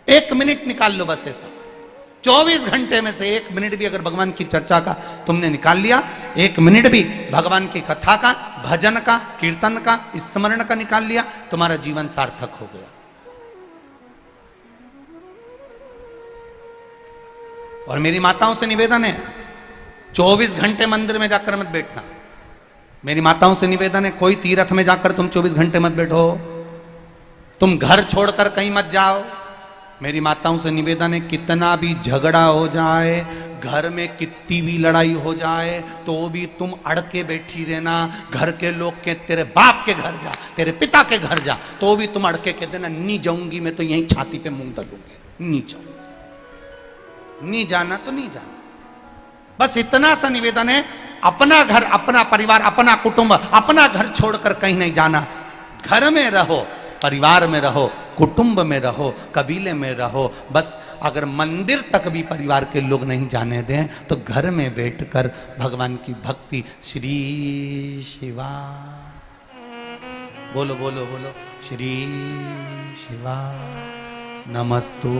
1 minute निकाल लो बस ऐसा। 24 घंटे में से 1 मिनट भी अगर भगवान की चर्चा का तुमने निकाल लिया, 1 मिनट भी भगवान की कथा का, भजन का, कीर्तन का, स्मरण का निकाल लिया, तुम्हारा जीवन सार्थक हो गया। और मेरी माताओं से निवेदन है, 24 घंटे मंदिर में जाकर मत बैठना। मेरी माताओं से निवेदन है, कोई तीर्थ में जाकर तुम 24 घंटे मत बैठो, तुम घर छोड़कर कहीं मत जाओ। मेरी माताओं से निवेदन है, कितना भी झगड़ा हो जाए, घर में कितनी भी लड़ाई हो जाए, तो भी तुम अड़ के बैठी रहना। घर के लोग के तेरे बाप के घर जा, तेरे पिता के घर जा, तो भी तुम अड़ के कह देना नहीं जाऊंगी, मैं तो यहीं छाती पे मुंह डालूंगी, नहीं जाऊंगी। नहीं जाना तो नहीं जाना, बस इतना सा निवेदन है। अपना घर, अपना परिवार, अपना कुटुंब, अपना घर छोड़कर कहीं नहीं जाना। घर में रहो, परिवार में रहो, कुटुंब में रहो, कबीले में रहो। बस अगर मंदिर तक भी परिवार के लोग नहीं जाने दें तो घर में बैठकर भगवान की भक्ति, श्री शिवा बोलो बोलो बोलो, श्री शिवा नमस्तु,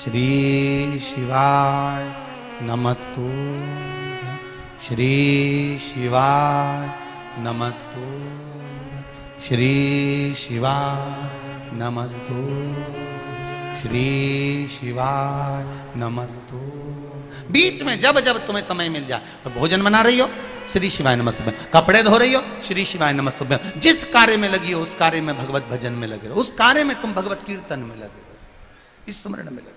श्री शिवाय नमस्तु, श्री शिवाय नमस्तु, श्री शिवाय नमस्तु, श्री शिवाय नमस्तु। बीच में जब जब तुम्हें समय मिल जाए, भोजन बना रही हो, श्री शिवाय नमस्तुभ्यं, कपड़े धो रही हो, श्री शिवाय नमस्तुभ्यं। जिस कार्य में लगी हो उस कार्य में भगवत भजन में लगे रहो, उस कार्य में तुम भगवत कीर्तन में लगे रहो, इस स्मरण में लगे।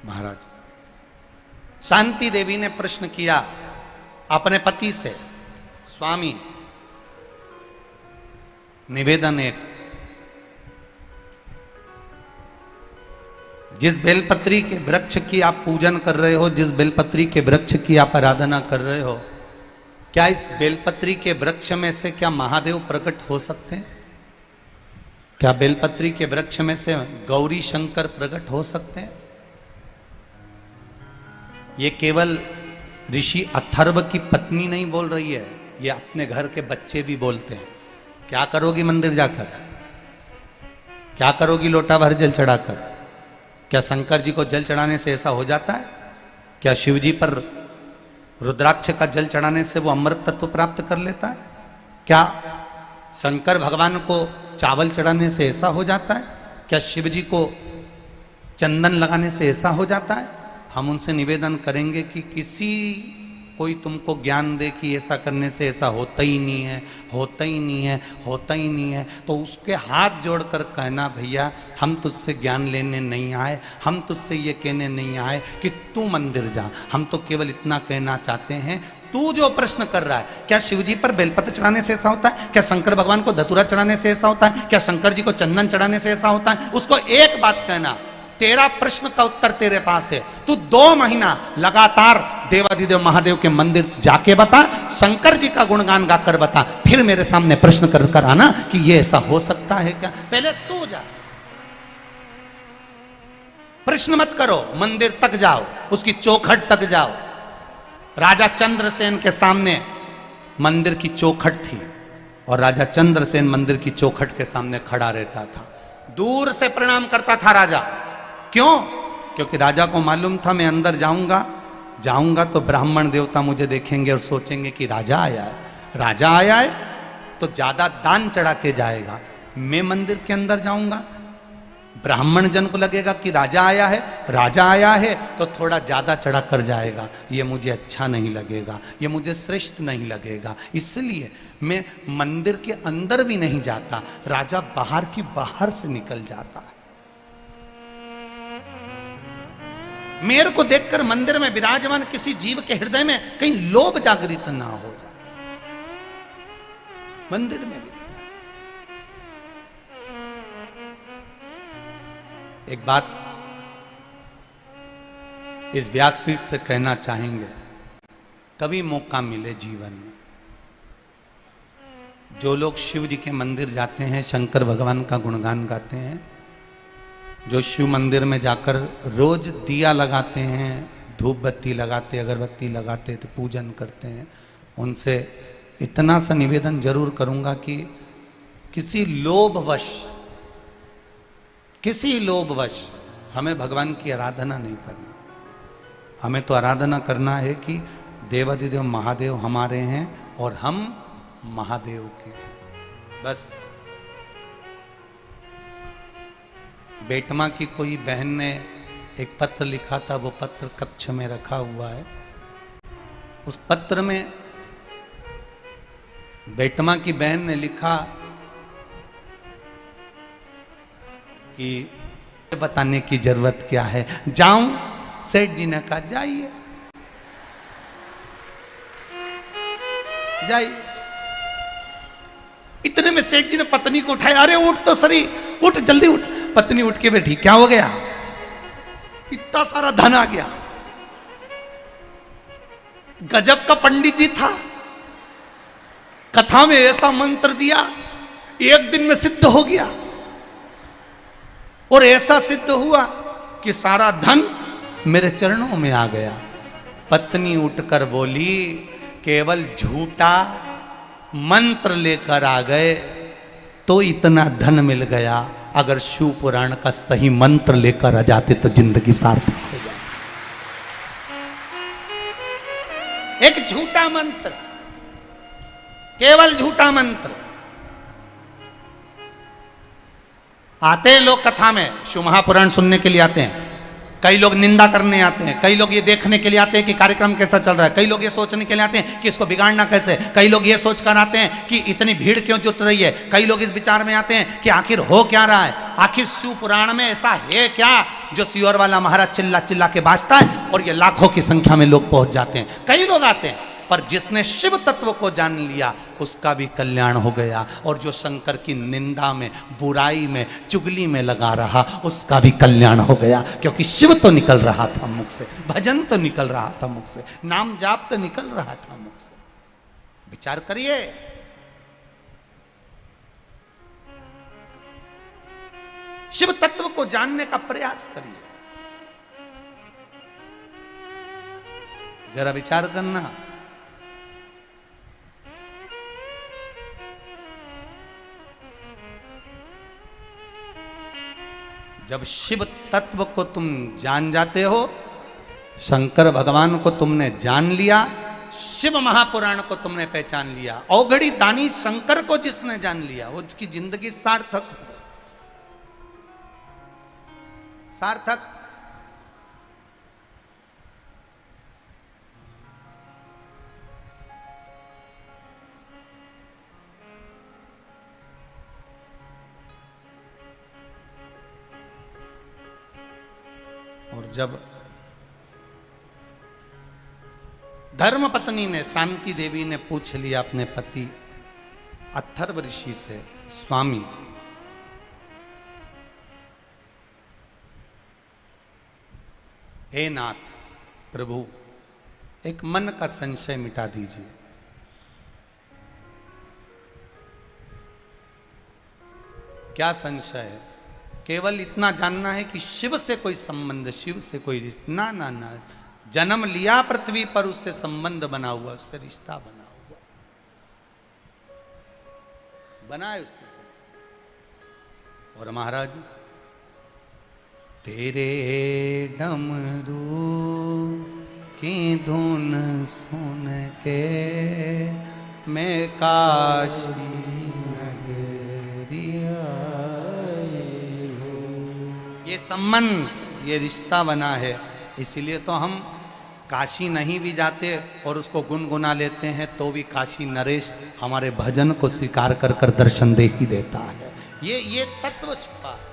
महाराज शांति देवी ने प्रश्न किया अपने पति से, स्वामी निवेदन एक, जिस बेलपत्री के वृक्ष की आप पूजन कर रहे हो, जिस बेलपत्री के वृक्ष की आप आराधना कर रहे हो, क्या इस बेलपत्री के वृक्ष में से क्या महादेव प्रकट हो सकते हैं? क्या बेलपत्री के वृक्ष में से गौरी शंकर प्रकट हो सकते हैं? ये केवल ऋषि अथर्व की पत्नी नहीं बोल रही है, ये अपने घर के बच्चे भी बोलते हैं। क्या करोगी मंदिर जाकर? क्या करोगी लोटा भर जल चढ़ाकर? क्या शंकर जी को जल चढ़ाने से ऐसा हो जाता है? क्या शिव जी पर रुद्राक्ष का जल चढ़ाने से वो अमृत तत्व प्राप्त कर लेता है? क्या शंकर भगवान को चावल चढ़ाने से ऐसा हो जाता है? क्या शिव जी को चंदन लगाने से ऐसा हो जाता है? हम उनसे निवेदन करेंगे कि किसी कोई तुमको ज्ञान दे कि ऐसा करने से ऐसा होता ही नहीं है, होता ही नहीं है, होता ही नहीं है, तो उसके हाथ जोड़कर कहना, भैया हम तुझसे ज्ञान लेने नहीं आए, हम तुझसे ये कहने नहीं आए कि तू मंदिर जा। हम तो केवल इतना कहना चाहते हैं, तू जो प्रश्न कर रहा है, क्या शिवजी पर बेलपत्र चढ़ाने से ऐसा होता है? क्या शंकर भगवान को धतूरा चढ़ाने से ऐसा होता है? क्या शंकर जी को चंदन चढ़ाने से ऐसा होता है? उसको एक बात कहना, तेरा प्रश्न का उत्तर तेरे पास है। तू 2 महीना लगातार देवाधिदेव महादेव के मंदिर जाके बता, शंकर जी का गुणगान गाकर बता, फिर मेरे सामने प्रश्न कर आना कि ये ऐसा हो सकता है क्या। पहले तू जा, प्रश्न मत करो, मंदिर तक जाओ, उसकी चौखट तक जाओ। राजा चंद्रसेन के सामने मंदिर की चौखट थी और राजा चंद्रसेन मंदिर की चौखट के सामने खड़ा रहता था, दूर से प्रणाम करता था राजा। क्यों? क्योंकि राजा को मालूम था मैं अंदर जाऊंगा तो ब्राह्मण देवता मुझे देखेंगे और सोचेंगे कि राजा आया है, राजा आया है तो ज्यादा दान चढ़ा के जाएगा। मैं मंदिर के अंदर जाऊंगा, ब्राह्मण जन को लगेगा कि राजा आया है तो थोड़ा ज्यादा चढ़ा कर जाएगा, ये मुझे अच्छा नहीं लगेगा, ये मुझे श्रेष्ठ नहीं लगेगा, इसलिए मैं मंदिर के अंदर भी नहीं जाता, राजा बाहर से निकल जाता। मेरे को देखकर मंदिर में विराजमान किसी जीव के हृदय में कहीं लोभ जागृत ना हो जाए। मंदिर में भी एक बात इस व्यासपीठ से कहना चाहेंगे, कभी मौका मिले जीवन में, जो लोग शिव जी के मंदिर जाते हैं, शंकर भगवान का गुणगान गाते हैं, जो शिव मंदिर में जाकर रोज दिया लगाते हैं, धूप बत्ती लगाते, अगरबत्ती लगाते, तो पूजन करते हैं, उनसे इतना सा निवेदन जरूर करूंगा कि किसी लोभवश हमें भगवान की आराधना नहीं करना। हमें तो आराधना करना है कि देवाधिदेव महादेव हमारे हैं और हम महादेव के हैं, बस। बेटमा की कोई बहन ने एक पत्र लिखा था, वो पत्र कक्ष में रखा हुआ है। उस पत्र में बेटमा की बहन ने लिखा कि बताने की जरूरत क्या है, जाऊं? सेठ जी ने कहा जाइए, जाइए। इतने में सेठ जी ने पत्नी को उठाया, अरे उठ तो सरी, उठ जल्दी उठ। पत्नी उठ के बैठी, क्या हो गया? इतना सारा धन आ गया। गजब का पंडित जी था, कथा में ऐसा मंत्र दिया, एक दिन में सिद्ध हो गया। और ऐसा सिद्ध हुआ कि सारा धन मेरे चरणों में आ गया। पत्नी उठकर बोली, केवल झूठा मंत्र लेकर आ गए तो इतना धन मिल गया, अगर शिव पुराण का सही मंत्र लेकर आ जाते तो जिंदगी सार्थक हो जाती। एक झूठा मंत्र, केवल झूठा मंत्र। आते हैं लोग कथा में, शिव महापुराण सुनने के लिए आते हैं, कई लोग निंदा करने आते हैं, कई लोग ये देखने के लिए आते हैं कि कार्यक्रम कैसा चल रहा है, कई लोग ये सोचने के लिए आते हैं कि इसको बिगाड़ना कैसे, कई लोग ये सोचकर आते हैं कि इतनी भीड़ क्यों जुट रही है, कई लोग इस विचार में आते हैं कि आखिर हो क्या रहा है, आखिर शिव पुराण में ऐसा है क्या जो सियोर वाला महाराज चिल्ला चिल्ला के बाजता है और ये लाखों की संख्या में लोग पहुंच जाते हैं। कई लोग आते हैं, पर जिसने शिव तत्व को जान लिया उसका भी कल्याण हो गया, और जो शंकर की निंदा में, बुराई में, चुगली में लगा रहा उसका भी कल्याण हो गया, क्योंकि शिव तो निकल रहा था मुख से, भजन तो निकल रहा था मुख से, नाम जाप तो निकल रहा था मुख से। विचार करिए, शिव तत्व को जानने का प्रयास करिए, जरा विचार करना। जब शिव तत्व को तुम जान जाते हो, शंकर भगवान को तुमने जान लिया, शिव महापुराण को तुमने पहचान लिया, औघड़ी दानी शंकर को जिसने जान लिया वो उसकी जिंदगी सार्थक। और जब धर्म पत्नी ने, शांति देवी ने पूछ लिया अपने पति अथर्व ऋषि से, स्वामी हे नाथ प्रभु, एक मन का संशय मिटा दीजिए। क्या संशय है? केवल इतना जानना है कि शिव से कोई संबंध, शिव से कोई रिश्ता, ना ना ना, जन्म लिया पृथ्वी पर उससे संबंध बना हुआ, उससे रिश्ता बना हुआ, बनाए उससे। और महाराज, तेरे डमरू की धुन सुन के मैं काशी नगरिया, ये संबंध, ये रिश्ता बना है, इसीलिए तो हम काशी नहीं भी जाते और उसको गुनगुना लेते हैं तो भी काशी नरेश हमारे भजन को स्वीकार कर कर दर्शन दे ही देता है। ये तत्व छुपा है।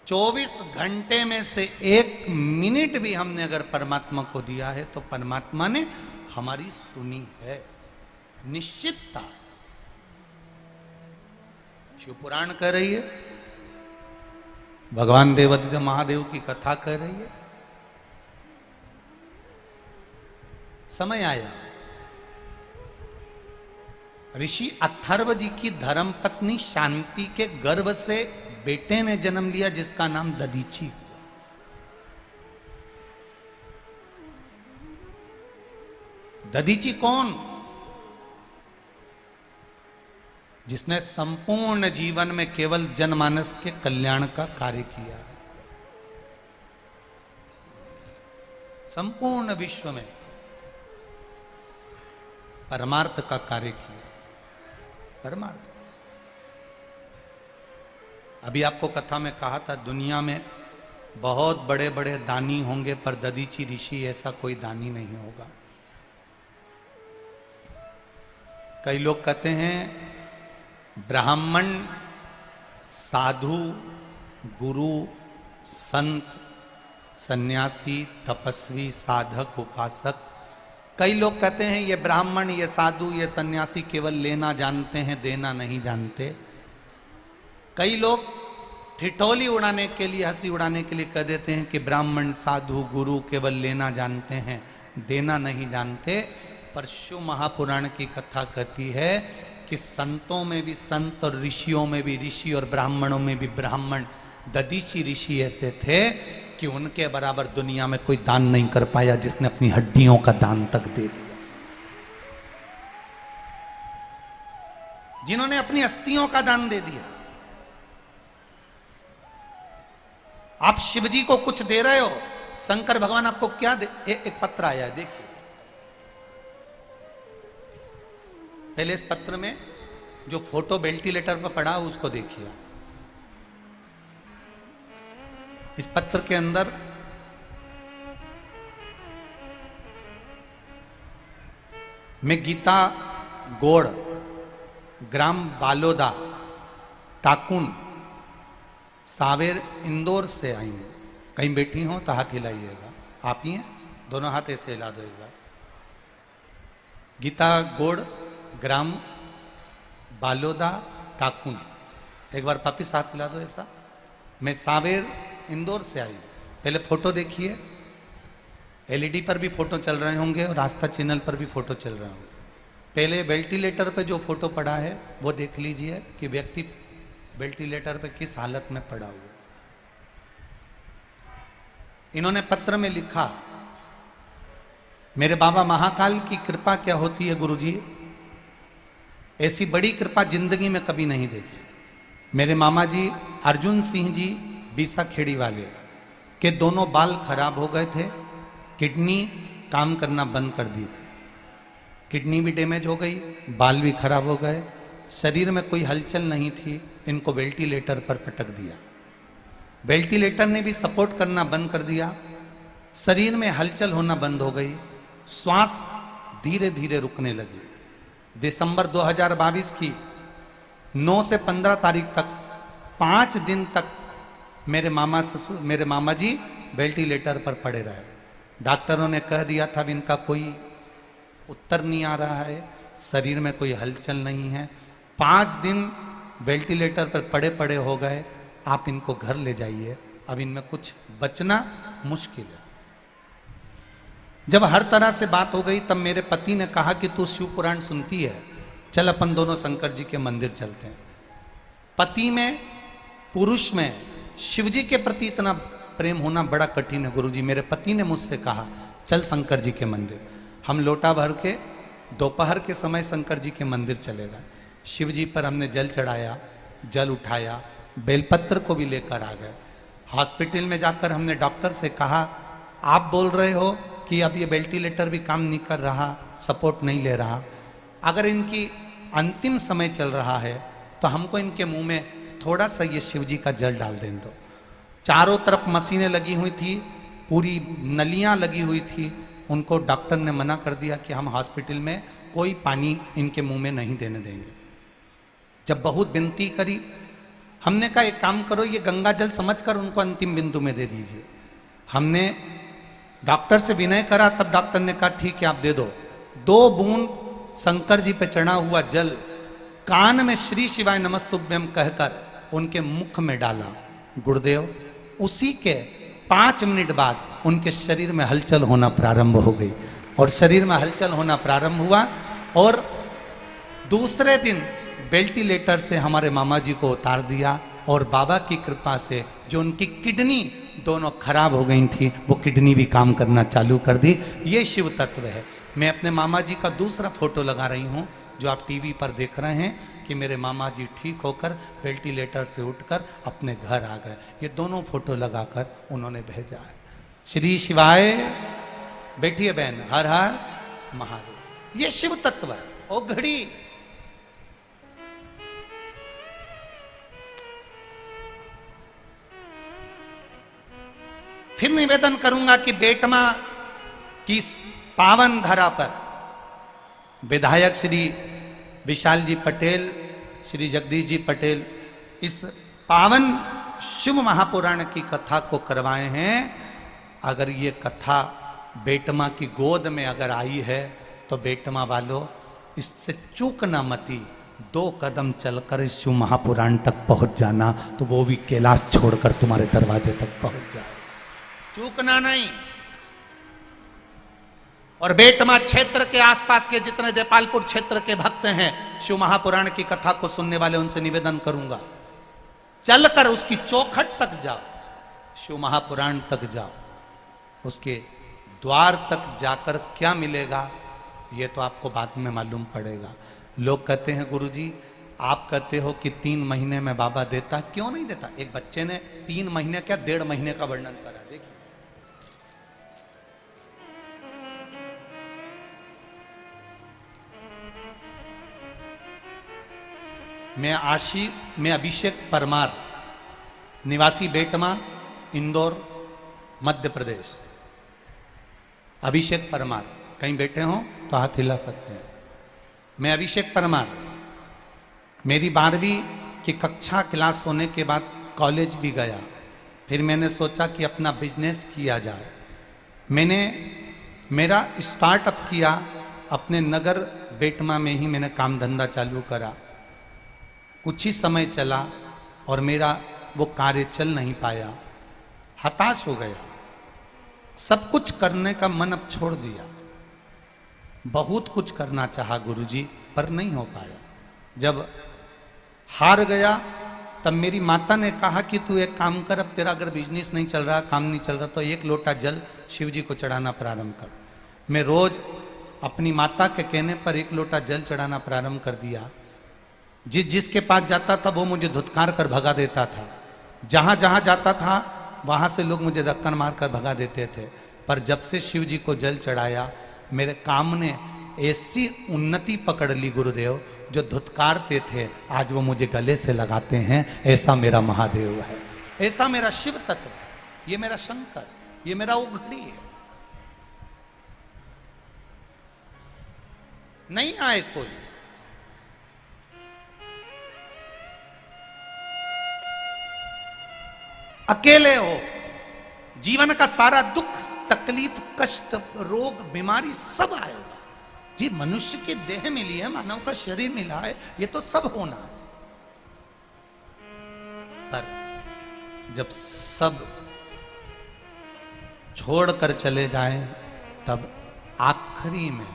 24 घंटे में से 1 मिनट भी हमने अगर परमात्मा को दिया है तो परमात्मा ने हमारी सुनी है, निश्चितता। शिव पुराण कह रही है, भगवान देवाधिदेव महादेव की कथा कह रही है। समय आया, ऋषि अथर्व जी की धर्म पत्नी शांति के गर्भ से बेटे ने जन्म लिया जिसका नाम दधीची हुआ। दधीची कौन? जिसने संपूर्ण जीवन में केवल जनमानस के कल्याण का कार्य किया, संपूर्ण विश्व में परमार्थ का कार्य किया। परमार्थ। अभी आपको कथा में कहा था, दुनिया में बहुत बड़े बड़े दानी होंगे पर दधीची ऋषि ऐसा कोई दानी नहीं होगा। कई लोग कहते हैं ब्राह्मण, साधु, गुरु, संत, सन्यासी, तपस्वी, साधक, उपासक, कई लोग कहते हैं ये ब्राह्मण, ये साधु, ये सन्यासी केवल लेना जानते हैं, देना नहीं जानते। कई लोग ठिठोली उड़ाने के लिए, हंसी उड़ाने के लिए कह देते हैं कि ब्राह्मण, साधु, गुरु केवल लेना जानते हैं, देना नहीं जानते। पर शिव महापुराण की कथा कहती है कि संतों में भी संत और ऋषियों में भी ऋषि और ब्राह्मणों में भी ब्राह्मण, दधीची ऋषि ऐसे थे कि उनके बराबर दुनिया में कोई दान नहीं कर पाया जिसने अपनी हड्डियों का दान तक दे दिया, जिन्होंने अपनी अस्थियों का दान दे दिया। आप शिवजी को कुछ दे रहे हो, शंकर भगवान आपको क्या दे? एक पत्र आया है, देखिए। पहले इस पत्र में जो फोटो वेंटिलेटर पर पड़ा उसको देखिए। इस पत्र के अंदर मैं गीता गोड़, ग्राम बालोदा, टाकुन, सावेर, इंदौर से आई हूं। कहीं बैठी हो तो हाथ हिलाइएगा। आप ही हैं? दोनों हाथ ऐसे हिला दो एक बार। गीता गोड़, ग्राम बालोदा, टाकुन, एक बार वापिस हाथ हिला दो ऐसा। मैं सावेर, इंदौर से आई। पहले फोटो देखिए। एलईडी पर भी फोटो चल रहे होंगे और आस्था चैनल पर भी फोटो चल रहे होंगे। पहले वेंटिलेटर पे जो फोटो पड़ा है वो देख लीजिए कि व्यक्ति वेंटिलेटर पे किस हालत में पड़ा हुआ। इन्होंने पत्र में लिखा, मेरे बाबा महाकाल की कृपा क्या होती है गुरुजी, ऐसी बड़ी कृपा जिंदगी में कभी नहीं देखी। मेरे मामा जी अर्जुन सिंह जी बीसा खेड़ी वाले के दोनों बाल खराब हो गए थे, किडनी काम करना बंद कर दी थी, किडनी भी डैमेज हो गई, बाल भी खराब हो गए, शरीर में कोई हलचल नहीं थी। इनको वेंटिलेटर पर पटक दिया। वेंटिलेटर ने भी सपोर्ट करना बंद कर दिया, शरीर में हलचल होना बंद हो गई, श्वास धीरे धीरे रुकने लगी। दिसंबर 2022 की 9 से 15 तारीख तक 5 दिन तक मेरे मामा जी वेंटिलेटर पर पड़े रहे। डॉक्टरों ने कह दिया था इनका कोई उत्तर नहीं आ रहा है, शरीर में कोई हलचल नहीं है। 5 दिन वेंटिलेटर पर पड़े पड़े हो गए, आप इनको घर ले जाइए, अब इनमें कुछ बचना मुश्किल है। जब हर तरह से बात हो गई तब मेरे पति ने कहा कि तू शिव पुराण सुनती है, चल अपन दोनों शंकर जी के मंदिर चलते हैं। पति में, पुरुष में शिव जी के प्रति इतना प्रेम होना बड़ा कठिन है गुरुजी। मेरे पति ने मुझसे कहा चल शंकर जी के मंदिर। हम लोटा भर के दोपहर के समय शंकर जी के मंदिर चले गए। शिव जी पर हमने जल चढ़ाया, जल उठाया, बेलपत्र को भी लेकर आ गए। हॉस्पिटल में जाकर हमने डॉक्टर से कहा आप बोल रहे हो कि अब ये वेंटिलेटर भी काम नहीं कर रहा, सपोर्ट नहीं ले रहा, अगर इनकी अंतिम समय चल रहा है तो हमको इनके मुंह में थोड़ा सा ये शिव जी का जल डाल दें दो। चारों तरफ मशीनें लगी हुई थी, पूरी नलियां लगी हुई थी। उनको डॉक्टर ने मना कर दिया कि हम हॉस्पिटल में कोई पानी इनके मुंह में नहीं देने देंगे। जब बहुत विनती करी, हमने कहा एक काम करो, ये गंगा जल समझकर उनको अंतिम बिंदु में दे दीजिए। हमने डॉक्टर से विनय करा, तब डॉक्टर ने कहा ठीक है आप दे दो। 2 बूंद शंकर जी पे चढ़ा हुआ जल कान में श्री शिवाय नमस्तुभ्यम कहकर उनके मुख में डाला। गुरुदेव, उसी के 5 मिनट बाद उनके शरीर में हलचल होना प्रारंभ हो गई और शरीर में हलचल होना प्रारंभ हुआ और दूसरे दिन वेंटिलेटर से हमारे मामा जी को उतार दिया और बाबा की कृपा से जो उनकी किडनी दोनों खराब हो गई थी वो किडनी भी काम करना चालू कर दी। ये शिव तत्व है। मैं अपने मामा जी का दूसरा फोटो लगा रही हूँ जो आप टीवी पर देख रहे हैं कि मेरे मामा जी ठीक होकर वेंटिलेटर से उठकर अपने घर आ गए। ये दोनों फोटो लगाकर उन्होंने भेजा है। श्री शिवाय। बैठिए बहन। हर हर महादेव। ये शिव तत्व है। ओ घड़ी फिर निवेदन करूंगा कि बेटमा की पावन धरा पर विधायक श्री विशाल जी पटेल, श्री जगदीश जी पटेल इस पावन शुभ महापुराण की कथा को करवाए हैं। अगर ये कथा बेटमा की गोद में अगर आई है तो बेटमा वालों इससे चूकना मती। 2 कदम चलकर इस शिव महापुराण तक पहुंच जाना तो वो भी कैलाश छोड़कर तुम्हारे दरवाजे तक पहुंच जाए। चूकना नहीं। और बेटमा क्षेत्र के आसपास के जितने देपालपुर क्षेत्र के भक्त हैं शिव महापुराण की कथा को सुनने वाले उनसे निवेदन करूंगा चलकर उसकी चौखट तक जाओ, शिव महापुराण तक जाओ। उसके द्वार तक जाकर क्या मिलेगा ये तो आपको बाद में मालूम पड़ेगा। लोग कहते हैं गुरुजी आप कहते हो कि 3 महीने में बाबा देता, क्यों नहीं देता? एक बच्चे ने 3 महीने क्या 1.5 महीने का वर्णन करा। देखिए मैं अभिषेक परमार, निवासी बेटमा, इंदौर, मध्य प्रदेश। अभिषेक परमार, कहीं बैठे हो तो हाथ हिला सकते हैं। मैं अभिषेक परमार, मेरी 12वीं की कक्षा क्लास होने के बाद कॉलेज भी गया। फिर मैंने सोचा कि अपना बिजनेस किया जाए। मैंने मेरा स्टार्टअप किया अपने नगर बेटमा में ही। मैंने काम धंधा चालू करा। कुछ ही समय चला और मेरा वो कार्य चल नहीं पाया। हताश हो गया। सब कुछ करने का मन अब छोड़ दिया। बहुत कुछ करना चाहा गुरुजी पर नहीं हो पाया। जब हार गया तब मेरी माता ने कहा कि तू एक काम कर, अब तेरा अगर बिजनेस नहीं चल रहा, काम नहीं चल रहा तो 1 लोटा जल शिव जी को चढ़ाना प्रारंभ कर। मैं रोज अपनी माता के कहने पर 1 लोटा जल चढ़ाना प्रारंभ कर दिया। जिसके पास जाता था वो मुझे धुतकार कर भगा देता था। जहां जहां जाता था वहां से लोग मुझे धक्कन मार कर भगा देते थे। पर जब से शिव जी को जल चढ़ाया मेरे काम ने ऐसी उन्नति पकड़ ली गुरुदेव, जो धुतकारते थे आज वो मुझे गले से लगाते हैं। ऐसा मेरा महादेव है, ऐसा मेरा शिव तत्व है, ये मेरा शंकर, ये मेरा उघड़ी है। नहीं आए कोई, अकेले हो, जीवन का सारा दुख तकलीफ कष्ट रोग बीमारी सब आएगा। जी मनुष्य की देह मिली है, मानव का शरीर मिला है, ये तो सब होना है। पर जब सब छोड़कर चले जाएं तब आखिरी में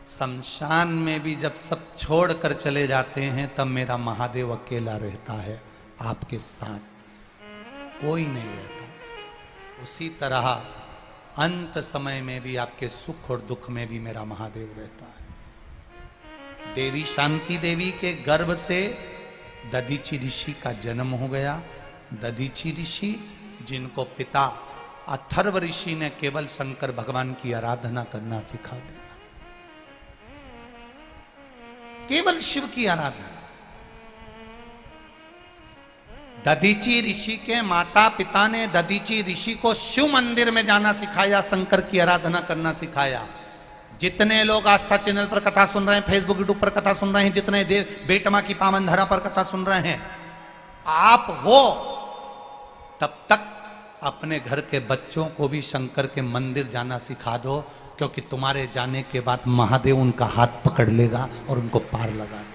शमशान में भी जब सब छोड़कर चले जाते हैं तब मेरा महादेव अकेला रहता है, आपके साथ कोई नहीं रहता। उसी तरह अंत समय में भी आपके सुख और दुख में भी मेरा महादेव रहता है। देवी शांति देवी के गर्भ से दधीची ऋषि का जन्म हो गया। दधीची ऋषि जिनको पिता अथर्व ऋषि ने केवल शंकर भगवान की आराधना करना सिखा दिया, केवल शिव की आराधना। दधीची ऋषि के माता पिता ने दधीची ऋषि को शिव मंदिर में जाना सिखाया, शंकर की आराधना करना सिखाया। जितने लोग आस्था चैनल पर कथा सुन रहे हैं, फेसबुक यूट्यूब पर कथा सुन रहे हैं, जितने देव बेटमा की पावन धरा पर कथा सुन रहे हैं, आप हो तब तक अपने घर के बच्चों को भी शंकर के मंदिर जाना सिखा दो, क्योंकि तुम्हारे जाने के बाद महादेव उनका हाथ पकड़ लेगा और उनको पार लगा देगा।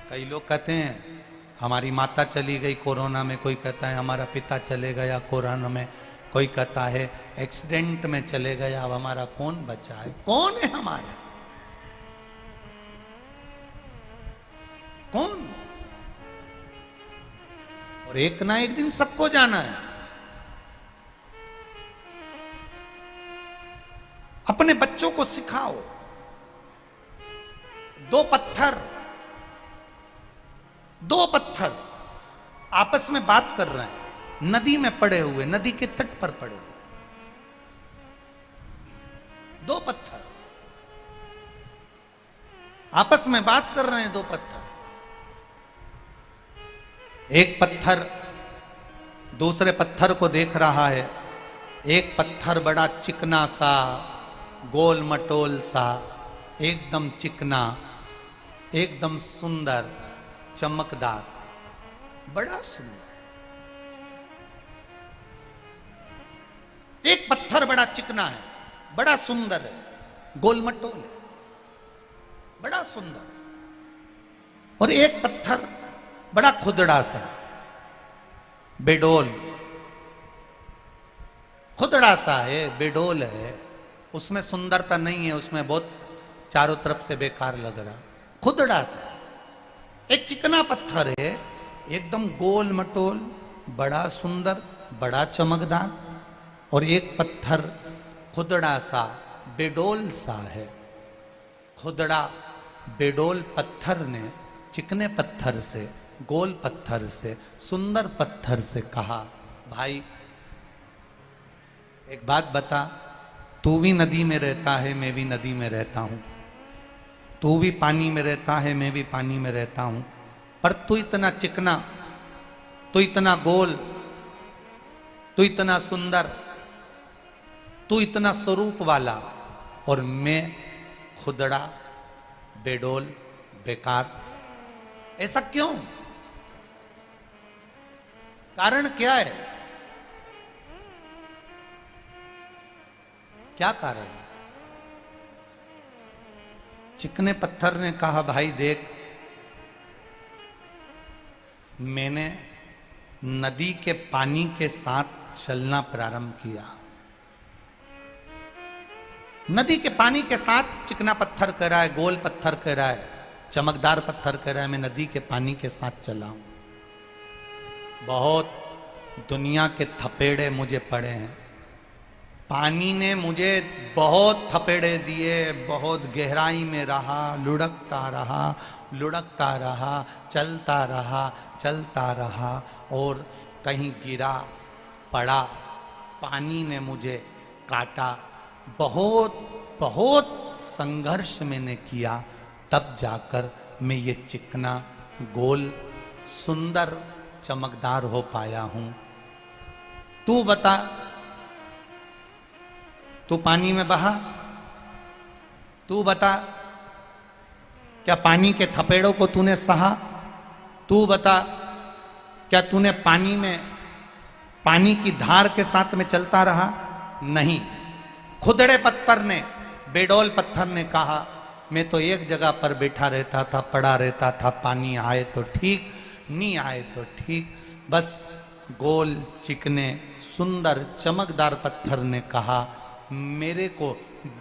कई लोग कहते हैं हमारी माता चली गई कोरोना में, कोई कहता है हमारा पिता चले गया कोरोना में, कोई कहता है एक्सीडेंट में चले गया, अब हमारा कौन बचा है? कौन है हमारा? कौन? और एक ना एक दिन सबको जाना है। अपने बच्चों को सिखाओ, दो पत्थर आपस में बात कर रहे हैं, नदी में पड़े हुए, नदी के तट पर पड़े हुए दो पत्थर आपस में बात कर रहे हैं। दो पत्थर, एक पत्थर दूसरे पत्थर को देख रहा है। एक पत्थर बड़ा चिकना सा, गोल मटोल सा, एकदम चिकना, एकदम सुंदर, चमकदार, बड़ा सुंदर। एक पत्थर बड़ा चिकना है, बड़ा सुंदर है, गोल मटोल है, बड़ा सुंदर। और एक पत्थर बड़ा खुदड़ा सा, बेडोल, खुदड़ा सा है, बेडोल है, उसमें सुंदरता नहीं है, उसमें बहुत चारों तरफ से बेकार लग रहा, खुदड़ा सा। एक चिकना पत्थर है, एकदम गोल मटोल, बड़ा सुंदर, बड़ा चमकदार। और एक पत्थर खुदड़ा सा, बेडोल सा है। खुदड़ा बेडोल पत्थर ने चिकने पत्थर से, गोल पत्थर से, सुंदर पत्थर से कहा, भाई एक बात बता, तू भी नदी में रहता है, मैं भी नदी में रहता हूं, तू भी पानी में रहता है, मैं भी पानी में रहता हूं, पर तू इतना चिकना, तू इतना गोल, तू इतना सुंदर, तू इतना स्वरूप वाला, और मैं खुदड़ा, बेडोल, बेकार। ऐसा क्यों? कारण क्या है? क्या कारण? चिकने पत्थर ने कहा, भाई देख, मैंने नदी के पानी के साथ चलना प्रारंभ किया। नदी के पानी के साथ चिकना पत्थर कह रहा है, गोल पत्थर कह रहा है, चमकदार पत्थर कह रहा है, मैं नदी के पानी के साथ चला हूं। बहुत दुनिया के थपेड़े मुझे पड़े हैं, पानी ने मुझे बहुत थपेड़े दिए, बहुत गहराई में रहा, लुढ़कता रहा, लुढ़कता रहा, चलता रहा, चलता रहा, और कहीं गिरा, पड़ा, पानी ने मुझे काटा, बहुत बहुत संघर्ष मैंने किया, तब जाकर मैं ये चिकना, गोल, सुंदर, चमकदार हो पाया हूं। तू बता, तू पानी में बहा, तू बता, क्या पानी के थपेड़ों को तूने सहा? तू बता, क्या तूने पानी में, पानी की धार के साथ में चलता रहा? नहीं। खुदड़े पत्थर ने, बेडोल पत्थर ने कहा, मैं तो एक जगह पर बैठा रहता था, पड़ा रहता था, पानी आए तो ठीक, नहीं आए तो ठीक। बस गोल, चिकने, सुंदर, चमकदार पत्थर ने कहा, मेरे को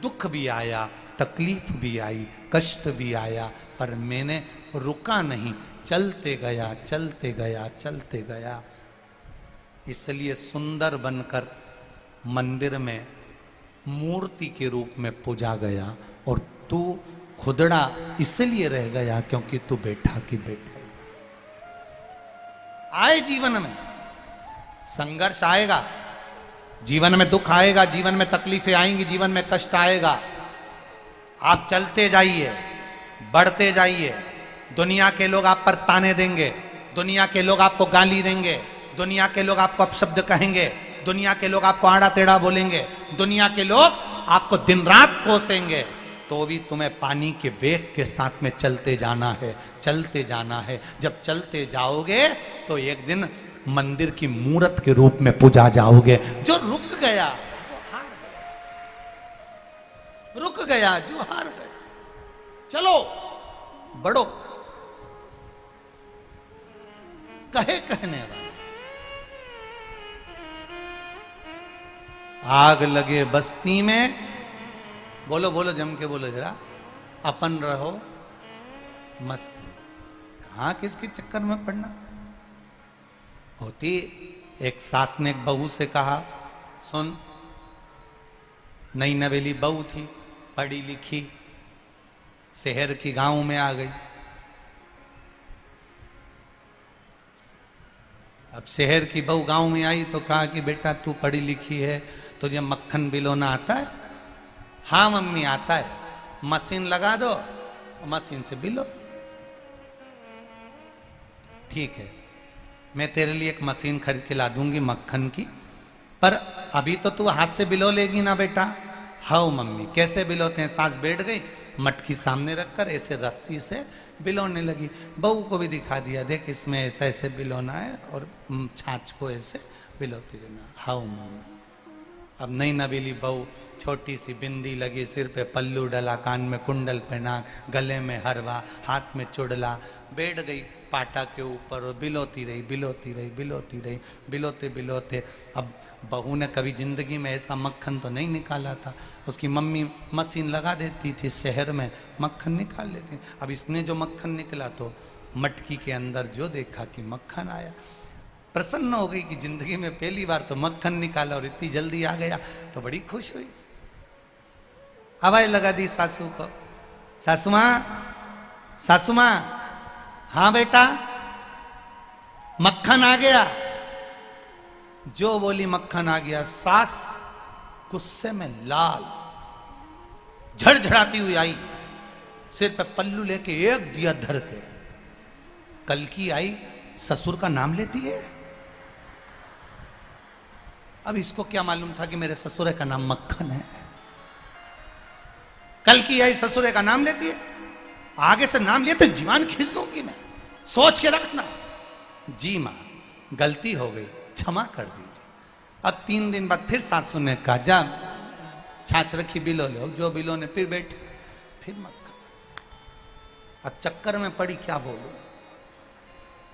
दुख भी आया, तकलीफ भी आई, कष्ट भी आया, पर मैंने रुका नहीं, चलते गया, चलते गया, चलते गया। इसलिए सुंदर बनकर मंदिर में मूर्ति के रूप में पूजा गया, और तू खुदड़ा इसलिए रह गया क्योंकि तू बैठा की बैठा। आए जीवन में संघर्ष आएगा, जीवन में दुख आएगा, जीवन में तकलीफें आएंगी, जीवन में कष्ट आएगा। आप चलते जाइए, बढ़ते जाइए। दुनिया के लोग आप पर ताने देंगे, दुनिया के लोग आपको गाली देंगे, दुनिया के लोग आपको अपशब्द कहेंगे, दुनिया के लोग आपको आड़ा टेढ़ा बोलेंगे, दुनिया के लोग आपको दिन रात कोसेंगे, तो भी तुम्हें पानी के वेग के साथ में चलते जाना है, चलते जाना है। जब चलते जाओगे तो एक दिन मंदिर की मूर्त के रूप में पूजा जाओगे। जो रुक गया वो हार गया, रुक गया जो हार गया। चलो बढ़ो, कहे कहने वाले। आग लगे बस्ती में, बोलो बोलो जम के बोलो जरा, अपन रहो मस्ती। कहाँ किसके चक्कर में पड़ना। होती एक सास ने एक बहू से कहा, सुन, नई नवेली बहू थी, पढ़ी लिखी, शहर की गांव में आ गई। अब शहर की बहू गांव में आई तो कहा कि बेटा तू पढ़ी लिखी है, तुझे मक्खन बिलोना आता है? हाँ मम्मी आता है। मशीन लगा दो, मशीन से बिलो। ठीक है, मैं तेरे लिए एक मशीन खरीद के ला दूंगी मक्खन की, पर अभी तो तू हाथ से बिलो लेगी ना बेटा। हाँ मम्मी। कैसे बिलोते हैं? सास बैठ गई, मटकी सामने रखकर ऐसे रस्सी से बिलोने लगी। बहू को भी दिखा दिया, देख इसमें ऐसे ऐसे बिलोना है और छाछ को ऐसे बिलोती रहना। हाँ मम्मी। अब नई नवेली बहू, छोटी सी बिंदी लगी, सिर पे पल्लू डला, कान में कुंडल पहना, गले में हरवा, हाथ में चुड़ला, बैठ गई पाटा के ऊपर और बिलोती रही, बिलोती रही, बिलोती रही, बिलोते बिलोते। अब बहू ने कभी जिंदगी में ऐसा मक्खन तो नहीं निकाला था। उसकी मम्मी मशीन लगा देती थी, शहर में मक्खन निकाल लेती। अब इसने जो मक्खन निकला तो मटकी के अंदर जो देखा कि मक्खन आया, प्रसन्न हो गई कि जिंदगी में पहली बार तो मक्खन निकाला और इतनी जल्दी आ गया, तो बड़ी खुश हुई। आवाज लगा दी सासू को, सासू माँ, सासू माँ। हाँ बेटा, मक्खन आ गया। जो बोली मक्खन आ गया, सास गुस्से में लाल झड़झड़ाती हुई आई, सिर पे पल्लू लेके एक दिया धर के। कल की आई, ससुर का नाम लेती है। अब इसको क्या मालूम था कि मेरे ससुर का नाम मक्खन है। कल की आई, ससुर का नाम लेती है। आगे से नाम लिए तो जीवान खींच दूंगी मैं, सोच के रखना। जी मां, गलती हो गई, क्षमा कर दीजिए। अब 3 दिन बाद फिर सासू ने कहा, जा छाछ रखी बिलो लो। जो बिलो ने फिर बैठी, फिर मक्खन। अब चक्कर में पड़ी, क्या बोलूं।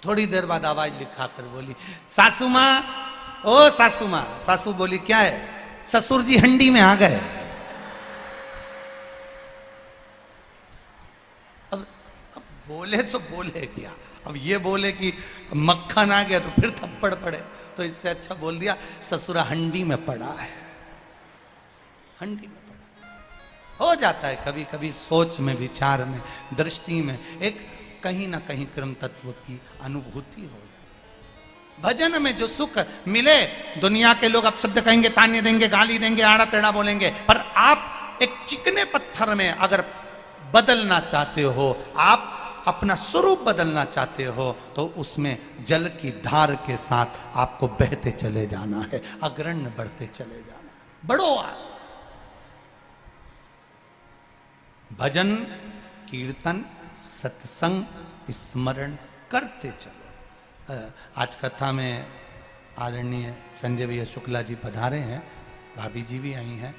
थोड़ी देर बाद आवाज लिखा कर बोली, सासू मां, ओ सासू मां। सासू बोली, क्या है? ससुर जी हंडी में आ गए। अब बोले तो बोले क्या। अब ये बोले कि मक्खन आ गया तो फिर थप्पड़ पड़े, तो इससे अच्छा बोल दिया ससुरा हंडी में पड़ा है। हंडी में पड़ा हो जाता है कभी कभी, सोच में, विचार में, दृष्टि में एक कहीं ना कहीं क्रम तत्व की अनुभूति हो जाए। भजन में जो सुख मिले, दुनिया के लोग अपशब्द कहेंगे, ताने देंगे, गाली देंगे, आड़ा टेढ़ा बोलेंगे, पर आप एक चिकने पत्थर में अगर बदलना चाहते हो, आप अपना स्वरूप बदलना चाहते हो, तो उसमें जल की धार के साथ आपको बहते चले जाना है, अग्रण्य बढ़ते चले जाना है। बढ़ो आप। भजन, कीर्तन, सत्संग, स्मरण करते चलो। आज कथा में आदरणीय संजय भैया शुक्ला जी पधारे हैं, भाभी जी भी आई हैं।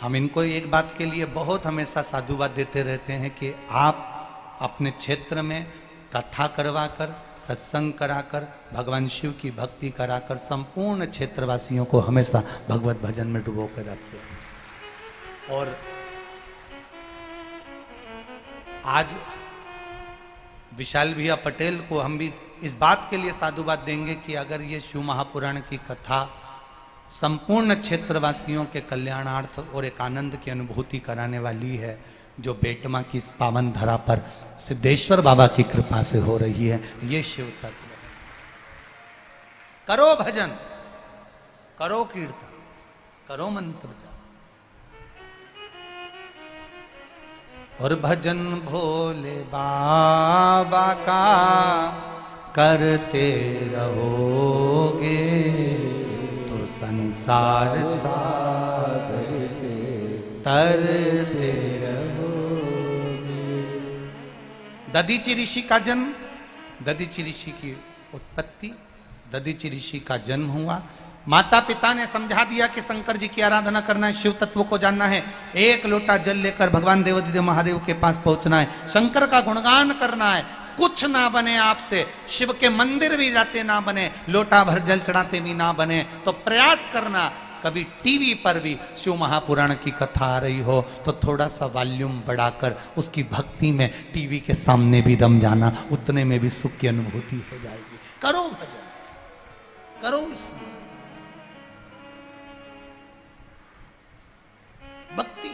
हम इनको एक बात के लिए बहुत हमेशा साधुवाद देते रहते हैं कि आप अपने क्षेत्र में कथा करवाकर, सत्संग कराकर, भगवान शिव की भक्ति कराकर संपूर्ण क्षेत्रवासियों को हमेशा भगवत भजन में डुबो कर रखते हैं। और आज विशाल भैया पटेल को हम भी इस बात के लिए साधुवाद देंगे कि अगर ये शिव महापुराण की कथा संपूर्ण क्षेत्रवासियों के कल्याणार्थ और एक आनंद की अनुभूति कराने वाली है, जो बेटमा की इस पावन धरा पर सिद्धेश्वर बाबा की कृपा से हो रही है, ये शिव तत्व। करो भजन, करो कीर्तन, करो मंत्र जाप, और भजन भोले बाबा का करते रहोगे तो संसार सागर से तरते रहोगे। दधीचि ऋषि का जन्म, दधीचि ऋषि की उत्पत्ति, दधीचि ऋषि का जन्म हुआ। माता पिता ने समझा दिया कि शंकर जी की आराधना करना है, शिव तत्व को जानना है। एक लोटा जल लेकर भगवान देवाधिदेव महादेव के पास पहुंचना है, शंकर का गुणगान करना है। कुछ ना बने आपसे, शिव के मंदिर भी जाते ना बने, लोटा भर जल चढ़ाते भी ना बने, तो प्रयास करना कभी टीवी पर भी शिव महापुराण की कथा आ रही हो तो थोड़ा सा वॉल्यूम बढ़ाकर उसकी भक्ति में टीवी के सामने भी दम जाना, उतने में भी सुख की अनुभूति हो जाएगी। करो भजन, करो इसमें भक्ति।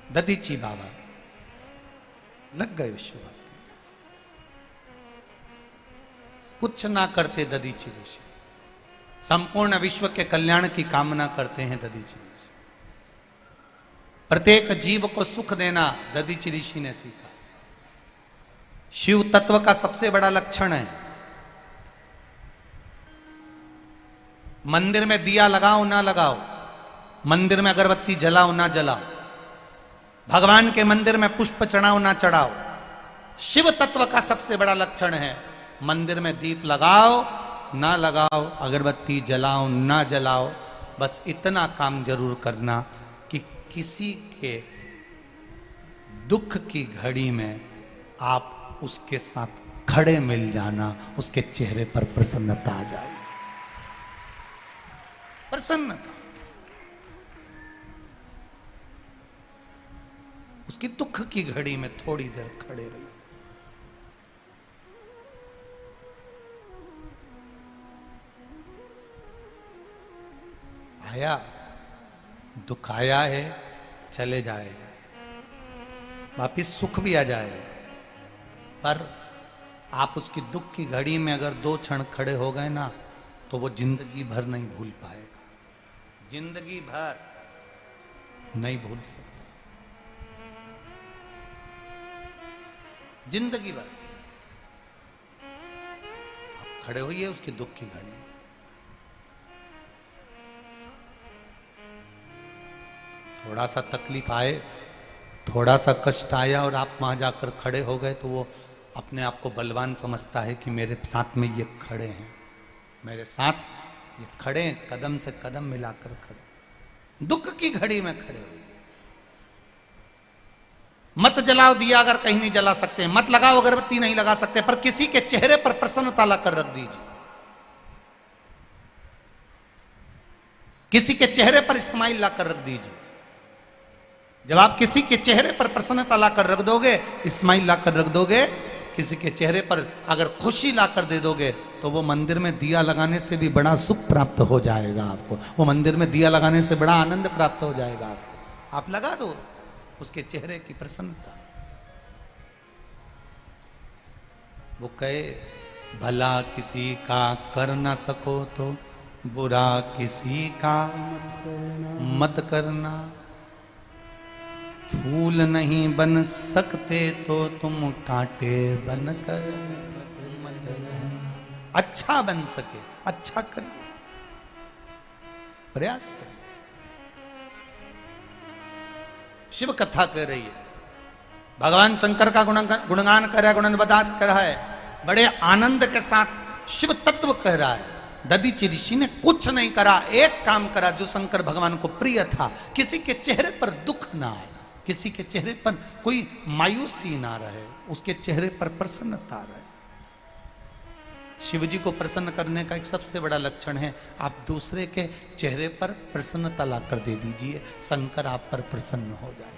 दधीची बाबा लग गए विश्व भक्ति, कुछ ना करते दधीची ऋषि, संपूर्ण विश्व के कल्याण की कामना करते हैं दधीची ऋषि। प्रत्येक जीव को सुख देना दधीची ऋषि ने सीखा। शिव तत्व का सबसे बड़ा लक्षण है मंदिर में दिया लगाओ ना लगाओ, मंदिर में अगरबत्ती जलाओ ना जलाओ, भगवान के मंदिर में पुष्प चढ़ाओ ना चढ़ाओ। शिव तत्व का सबसे बड़ा लक्षण है मंदिर में दीप लगाओ ना लगाओ, अगरबत्ती जलाओ ना जलाओ, बस इतना काम जरूर करना कि किसी के दुख की घड़ी में आप उसके साथ खड़े मिल जाना, उसके चेहरे पर प्रसन्नता आ जाए। प्रसन्नता, उसकी दुख की घड़ी में थोड़ी देर खड़े रहिए। आया दुख आया है, चले जाएगा, वापिस सुख भी आ जाएगा, पर आप उसकी दुख की घड़ी में अगर 2 क्षण खड़े हो गए ना तो वो जिंदगी भर नहीं भूल पाएगा, जिंदगी भर नहीं भूल सकता, जिंदगी भर। आप खड़े होइए उसकी दुख की घड़ी में। थोड़ा सा तकलीफ आए, थोड़ा सा कष्ट आया और आप वहां जाकर खड़े हो गए तो वो अपने आप को बलवान समझता है कि मेरे साथ में ये खड़े हैं, मेरे साथ ये खड़े हैं, कदम से कदम मिलाकर खड़े। दुख की घड़ी में खड़े हुए। मत जलाओ दिया अगर कहीं नहीं जला सकते, मत लगाओ अगरबत्ती नहीं लगा सकते, पर किसी के चेहरे पर प्रसन्नता लाकर रख दीजिए, किसी के चेहरे पर स्माइल लाकर रख दीजिए। जब आप किसी के चेहरे पर प्रसन्नता लाकर रख दोगे, स्माइल लाकर रख दोगे, किसी के चेहरे पर अगर खुशी लाकर दे दोगे तो वो मंदिर में दिया लगाने से भी बड़ा सुख प्राप्त हो जाएगा आपको, वो मंदिर में दिया लगाने से बड़ा आनंद प्राप्त हो जाएगा आपको। आप लगा दो उसके चेहरे की प्रसन्नता। वो कहे भला किसी का कर ना सको तो बुरा किसी का मत करना, फूल नहीं बन सकते तो तुम कांटे बनकर मत रहना। अच्छा बन सके अच्छा करिए, प्रयास करिए। शिव कथा कह रही है, भगवान शंकर का गुणगान कर रहा है, गुणवदान कर रहा है, बड़े आनंद के साथ शिव तत्व कह रहा है। दधीची ऋषि ने कुछ नहीं करा, एक काम करा जो शंकर भगवान को प्रिय था, किसी के चेहरे पर दुख ना आए, किसी के चेहरे पर कोई मायूसी ना रहे, उसके चेहरे पर प्रसन्नता रहे। शिव जी को प्रसन्न करने का एक सबसे बड़ा लक्षण है आप दूसरे के चेहरे पर प्रसन्नता लाकर दे दीजिए, शंकर आप पर प्रसन्न हो जाए।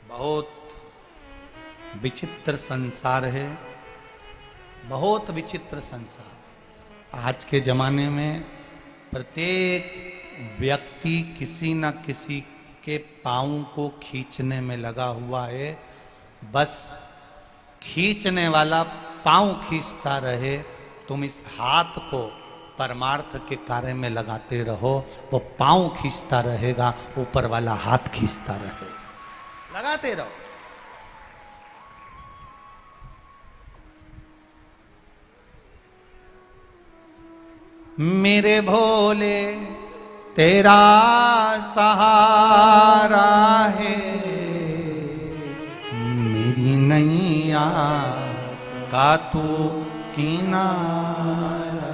बहुत विचित्र संसार है, बहुत विचित्र संसार। आज के जमाने में प्रत्येक व्यक्ति किसी न किसी के पाँव को खींचने में लगा हुआ है, बस खींचने वाला पाँव खींचता रहे, तुम इस हाथ को परमार्थ के कार्य में लगाते रहो, वो पाँव खींचता रहेगा, ऊपर वाला हाथ खींचता रहे, लगाते रहो। मेरे भोले तेरा सहारा है, मेरी नैया का तू किनारा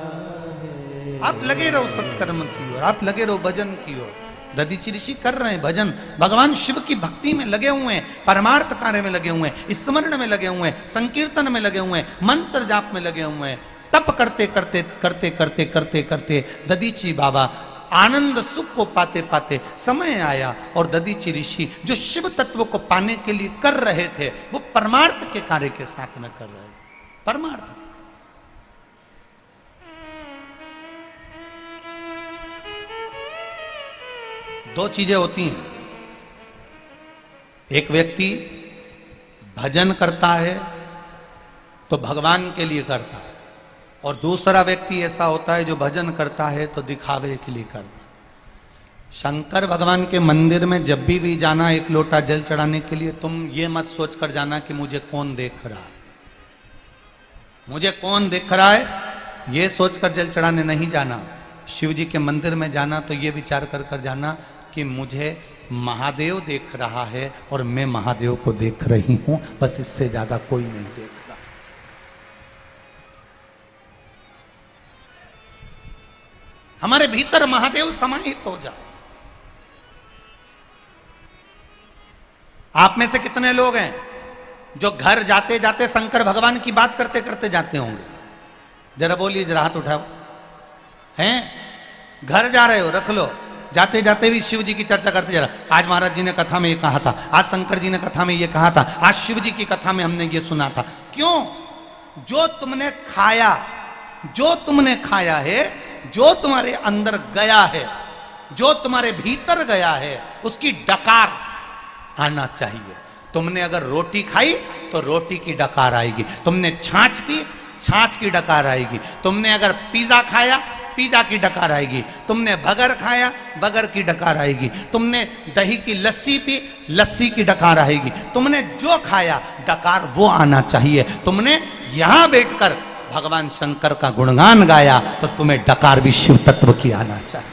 है। आप लगे रहो सत्कर्म की ओर, आप लगे रहो भजन की ओर। दधीचि ऋषि कर रहे हैं भजन, भगवान शिव की भक्ति में लगे हुए हैं, परमार्थ कार्य में लगे हुए हैं, स्मरण में लगे हुए हैं, संकीर्तन में लगे हुए हैं, मंत्र जाप में लगे हुए हैं। तप करते करते करते करते करते करते दधीचि बाबा आनंद सुख को पाते पाते समय आया और दधीचि ऋषि जो शिव तत्व को पाने के लिए कर रहे थे वो परमार्थ के कार्य के साथ में कर रहे थे। परमार्थ दो चीजें होती हैं, एक व्यक्ति भजन करता है तो भगवान के लिए करता है, और दूसरा व्यक्ति ऐसा होता है जो भजन करता है तो दिखावे के लिए करता है। शंकर भगवान के मंदिर में जब भी जाना एक लोटा जल चढ़ाने के लिए, तुम ये मत सोचकर जाना कि मुझे कौन देख रहा है, मुझे कौन देख रहा है, ये सोचकर जल चढ़ाने नहीं जाना। शिव जी के मंदिर में जाना तो ये विचार कर कर जाना कि मुझे महादेव देख रहा है और मैं महादेव को देख रही हूं, बस इससे ज्यादा कोई नहीं देख रहा। हमारे भीतर महादेव समाहित हो जाए। आप में से कितने लोग हैं जो घर जाते जाते शंकर भगवान की बात करते करते जाते होंगे? जरा बोलिए, जरा हाथ उठाओ। हैं? घर जा रहे हो, रख लो, जाते जाते भी शिव जी की चर्चा करते जा रहा। आज महाराज जी ने कथा में ये कहा था, आज शंकर जी ने कथा में ये कहा था, आज शिव जी की कथा में हमने ये सुना था। क्यों? जो तुमने खाया, जो तुमने खाया है, जो तुम्हारे अंदर गया है, जो तुम्हारे भीतर गया है, उसकी डकार आना चाहिए। तुमने अगर रोटी खाई तो रोटी की डकार आएगी, तुमने छाछ पी, छाछ की डकार आएगी, तुमने अगर पिज्जा खाया, पिज्जा की डकार आएगी, तुमने बगर खाया, बगर की डकार आएगी, तुमने दही की लस्सी पी, लस्सी की डकार आएगी, तुमने जो खाया डकार वो आना चाहिए। तुमने यहां बैठकर भगवान शंकर का गुणगान गाया तो तुम्हें डकार भी शिव तत्व की आना चाहिए।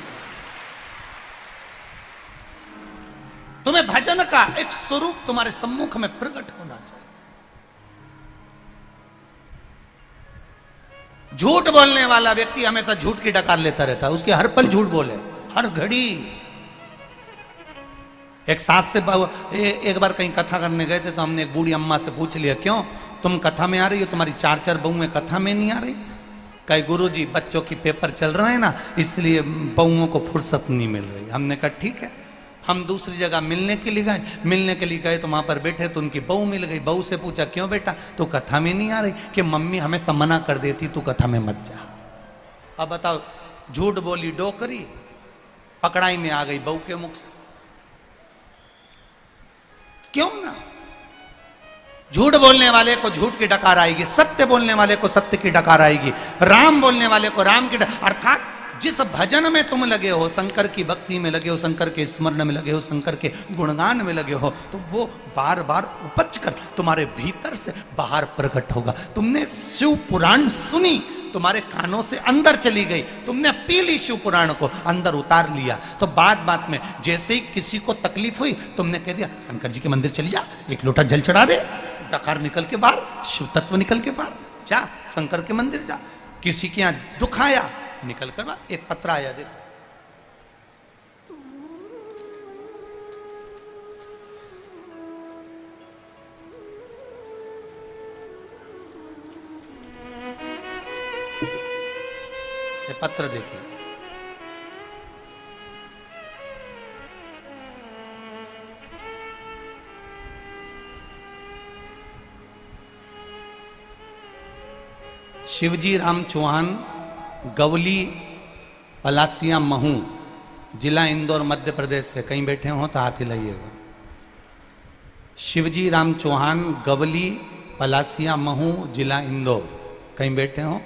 तुम्हें भजन का एक स्वरूप तुम्हारे सम्मुख में प्रकट होना चाहिए। झूठ बोलने वाला व्यक्ति हमेशा झूठ की डकार लेता रहता है, उसके हर पल झूठ बोले, हर घड़ी। एक सास से एक बार कहीं कथा करने गए थे तो हमने एक बूढ़ी अम्मा से पूछ लिया, क्यों तुम कथा में आ रही हो, तुम्हारी चार चार बहुएं कथा में नहीं आ रही? कहे गुरुजी बच्चों की पेपर चल रहे हैं ना, इसलिए बहुओं को फुर्सत नहीं मिल रही। हमने कहा ठीक है। हम दूसरी जगह मिलने के लिए गए, मिलने के लिए गए तो वहां पर बैठे तो उनकी बहू मिल गई। बहू से पूछा क्यों बेटा तू कथा में नहीं आ रही? कि मम्मी हमें सब मना कर देती तू कथा में मत जा। अब बताओ, झूठ बोली डोकरी, पकड़ाई में आ गई बहू के मुख से। क्यों ना? झूठ बोलने वाले को झूठ की डकार आएगी, सत्य बोलने वाले को सत्य की डकार आएगी, राम बोलने वाले को राम की अर्थात जिस भजन में तुम लगे हो, शंकर की भक्ति में लगे हो, शंकर के स्मरण में लगे हो, शंकर के गुणगान में लगे हो, तो वो बार बार उपज कर तुम्हारे भीतर से बाहर प्रकट होगा। तुमने शिव पुराण सुनी, तुम्हारे कानों से अंदर चली गई, तुमने पी ली शिव पुराण को, अंदर उतार लिया, तो बात बात में जैसे ही किसी को तकलीफ हुई तुमने कह दिया शंकर जी के मंदिर चली जा, एक लोटा जल चढ़ा दे, डकार निकल के बाहर, शिव तत्व निकल के बाहर, जा शंकर के मंदिर जा। किसी के यहां दुख आया, निकल कर बाहर, एक पत्र आया देखो, ये पत्र देखिए। शिवजी राम चौहान, गवली पलासिया महू, जिला इंदौर मध्य प्रदेश से। कहीं बैठे हो तो हाथ हिलाइएगा। शिवजी राम चौहान, गवली पलासिया महू, जिला इंदौर। कहीं बैठे हो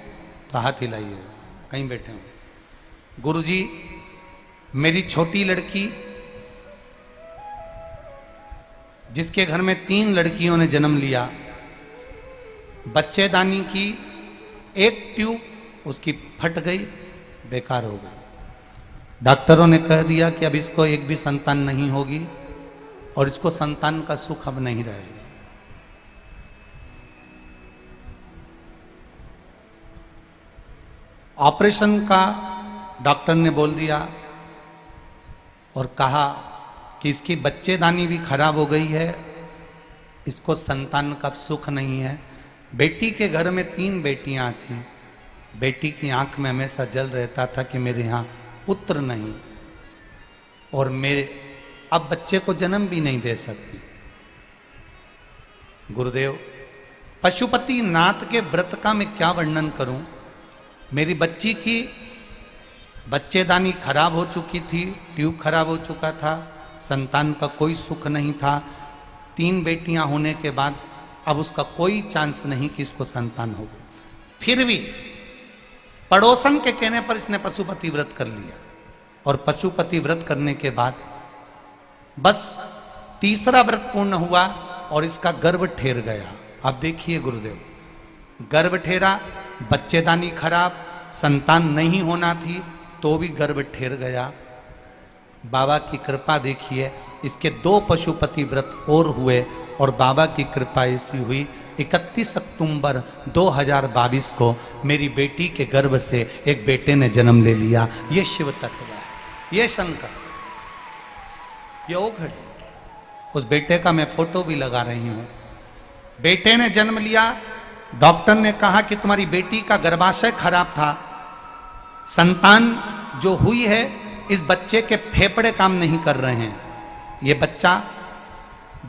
तो हाथ हिलाइएगा, कहीं बैठे हो। गुरुजी, मेरी छोटी लड़की जिसके घर में 3 लड़कियों ने जन्म लिया, बच्चेदानी की एक ट्यूब उसकी फट गई, बेकार हो गई। डॉक्टरों ने कह दिया कि अब इसको एक भी संतान नहीं होगी और इसको संतान का सुख अब नहीं रहेगा। ऑपरेशन का डॉक्टर ने बोल दिया और कहा कि इसकी बच्चेदानी भी खराब हो गई है, इसको संतान का सुख नहीं है। बेटी के घर में 3 बेटियां थीं। बेटी की आंख में हमेशा जल रहता था कि मेरे यहाँ पुत्र नहीं, और मेरे अब बच्चे को जन्म भी नहीं दे सकती। गुरुदेव, पशुपति नाथ के व्रत का मैं क्या वर्णन करूं। मेरी बच्ची की बच्चेदानी खराब हो चुकी थी, ट्यूब खराब हो चुका था, संतान का कोई सुख नहीं था। 3 बेटियां होने के बाद अब उसका कोई चांस नहीं कि इसको संतान हो। फिर भी पड़ोसन के कहने पर इसने पशुपति व्रत कर लिया, और पशुपति व्रत करने के बाद बस 3रा व्रत पूर्ण हुआ और इसका गर्भ ठेर गया। अब देखिए गुरुदेव, गर्भ ठेरा, बच्चेदानी खराब, संतान नहीं होना थी तो भी गर्भ ठेर गया। बाबा की कृपा देखिए, इसके 2 पशुपति व्रत और हुए और बाबा की कृपा ऐसी हुई 31 अक्टूबर 2022 को मेरी बेटी के गर्भ से एक बेटे ने जन्म ले लिया। ये शिव तत्व है, ये शंकर, ये ओ घड़ी। उस बेटे का मैं फोटो भी लगा रही हूं। बेटे ने जन्म लिया। डॉक्टर ने कहा कि तुम्हारी बेटी का गर्भाशय खराब था, संतान जो हुई है इस बच्चे के फेफड़े काम नहीं कर रहे हैं, ये बच्चा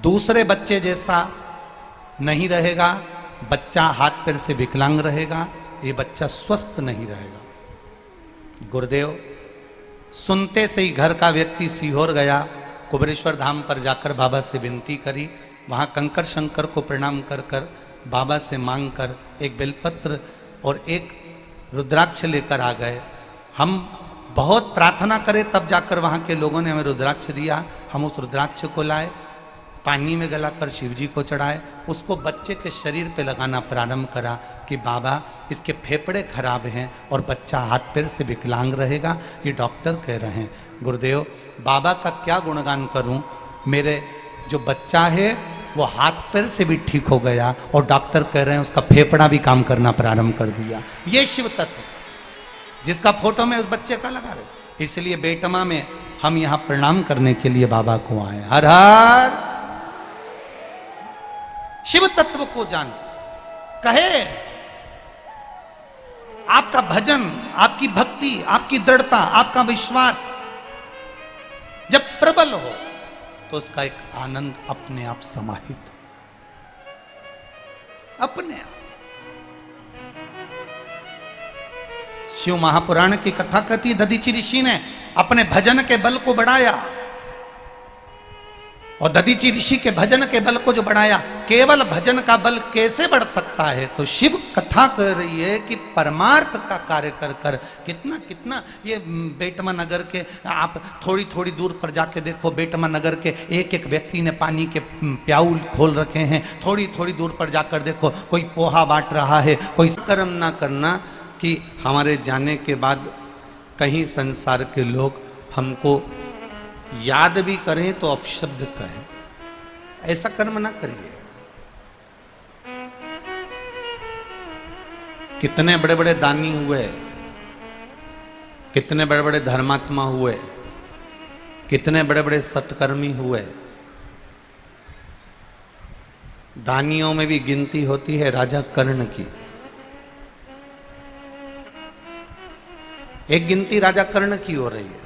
दूसरे बच्चे जैसा नहीं रहेगा, बच्चा हाथ पैर से विकलांग रहेगा, ये बच्चा स्वस्थ नहीं रहेगा। गुरुदेव, सुनते से ही घर का व्यक्ति सीहोर गया, कुबेरेश्वर धाम पर जाकर बाबा से विनती करी। वहाँ कंकर शंकर को प्रणाम कर कर बाबा से मांग कर एक बेलपत्र और एक रुद्राक्ष लेकर आ गए। हम बहुत प्रार्थना करें तब जाकर वहाँ के लोगों ने हमें रुद्राक्ष दिया। हम उस रुद्राक्ष को लाए, पानी में गलाकर शिवजी को चढ़ाए, उसको बच्चे के शरीर पे लगाना प्रारंभ करा कि बाबा इसके फेफड़े खराब हैं और बच्चा हाथ पैर से विकलांग रहेगा, ये डॉक्टर कह रहे हैं। गुरुदेव, बाबा का क्या गुणगान करूं, मेरे जो बच्चा है वो हाथ पैर से भी ठीक हो गया और डॉक्टर कह रहे हैं उसका फेफड़ा भी काम करना प्रारंभ कर दिया। ये शिव तत्व जिसका फोटो में उस बच्चे का लगा रहे। इसलिए बेटमा में हम यहां प्रणाम करने के लिए बाबा को आए। हर हर शिव तत्व को जान कहे, आपका भजन, आपकी भक्ति, आपकी दृढ़ता, आपका विश्वास जब प्रबल हो तो उसका एक आनंद अपने आप समाहित, अपने आप। शिव महापुराण की कथा कहती, दधीचि ऋषि ने अपने भजन के बल को बढ़ाया, और दधीचि ऋषि के भजन के बल को जो बढ़ाया, केवल भजन का बल कैसे बढ़ सकता है। तो शिव कथा कह रही है कि परमार्थ का कार्य कर कर कितना कितना ये बेटमा नगर के, आप थोड़ी थोड़ी दूर पर जाके देखो, बेटमा नगर के एक एक व्यक्ति ने पानी के प्याऊ खोल रखे हैं। थोड़ी थोड़ी दूर पर जाकर देखो, कोई पोहा बांट रहा है। कोई कर्म ना करना कि हमारे जाने के बाद कहीं संसार के लोग हमको याद भी करें तो अपशब्द कहें, ऐसा कर्म ना करिए। कितने बड़े बड़े दानी हुए, कितने बड़े बड़े धर्मात्मा हुए, कितने बड़े बड़े सत्कर्मी हुए। दानियों में भी गिनती होती है राजा कर्ण की। एक गिनती राजा कर्ण की हो रही है।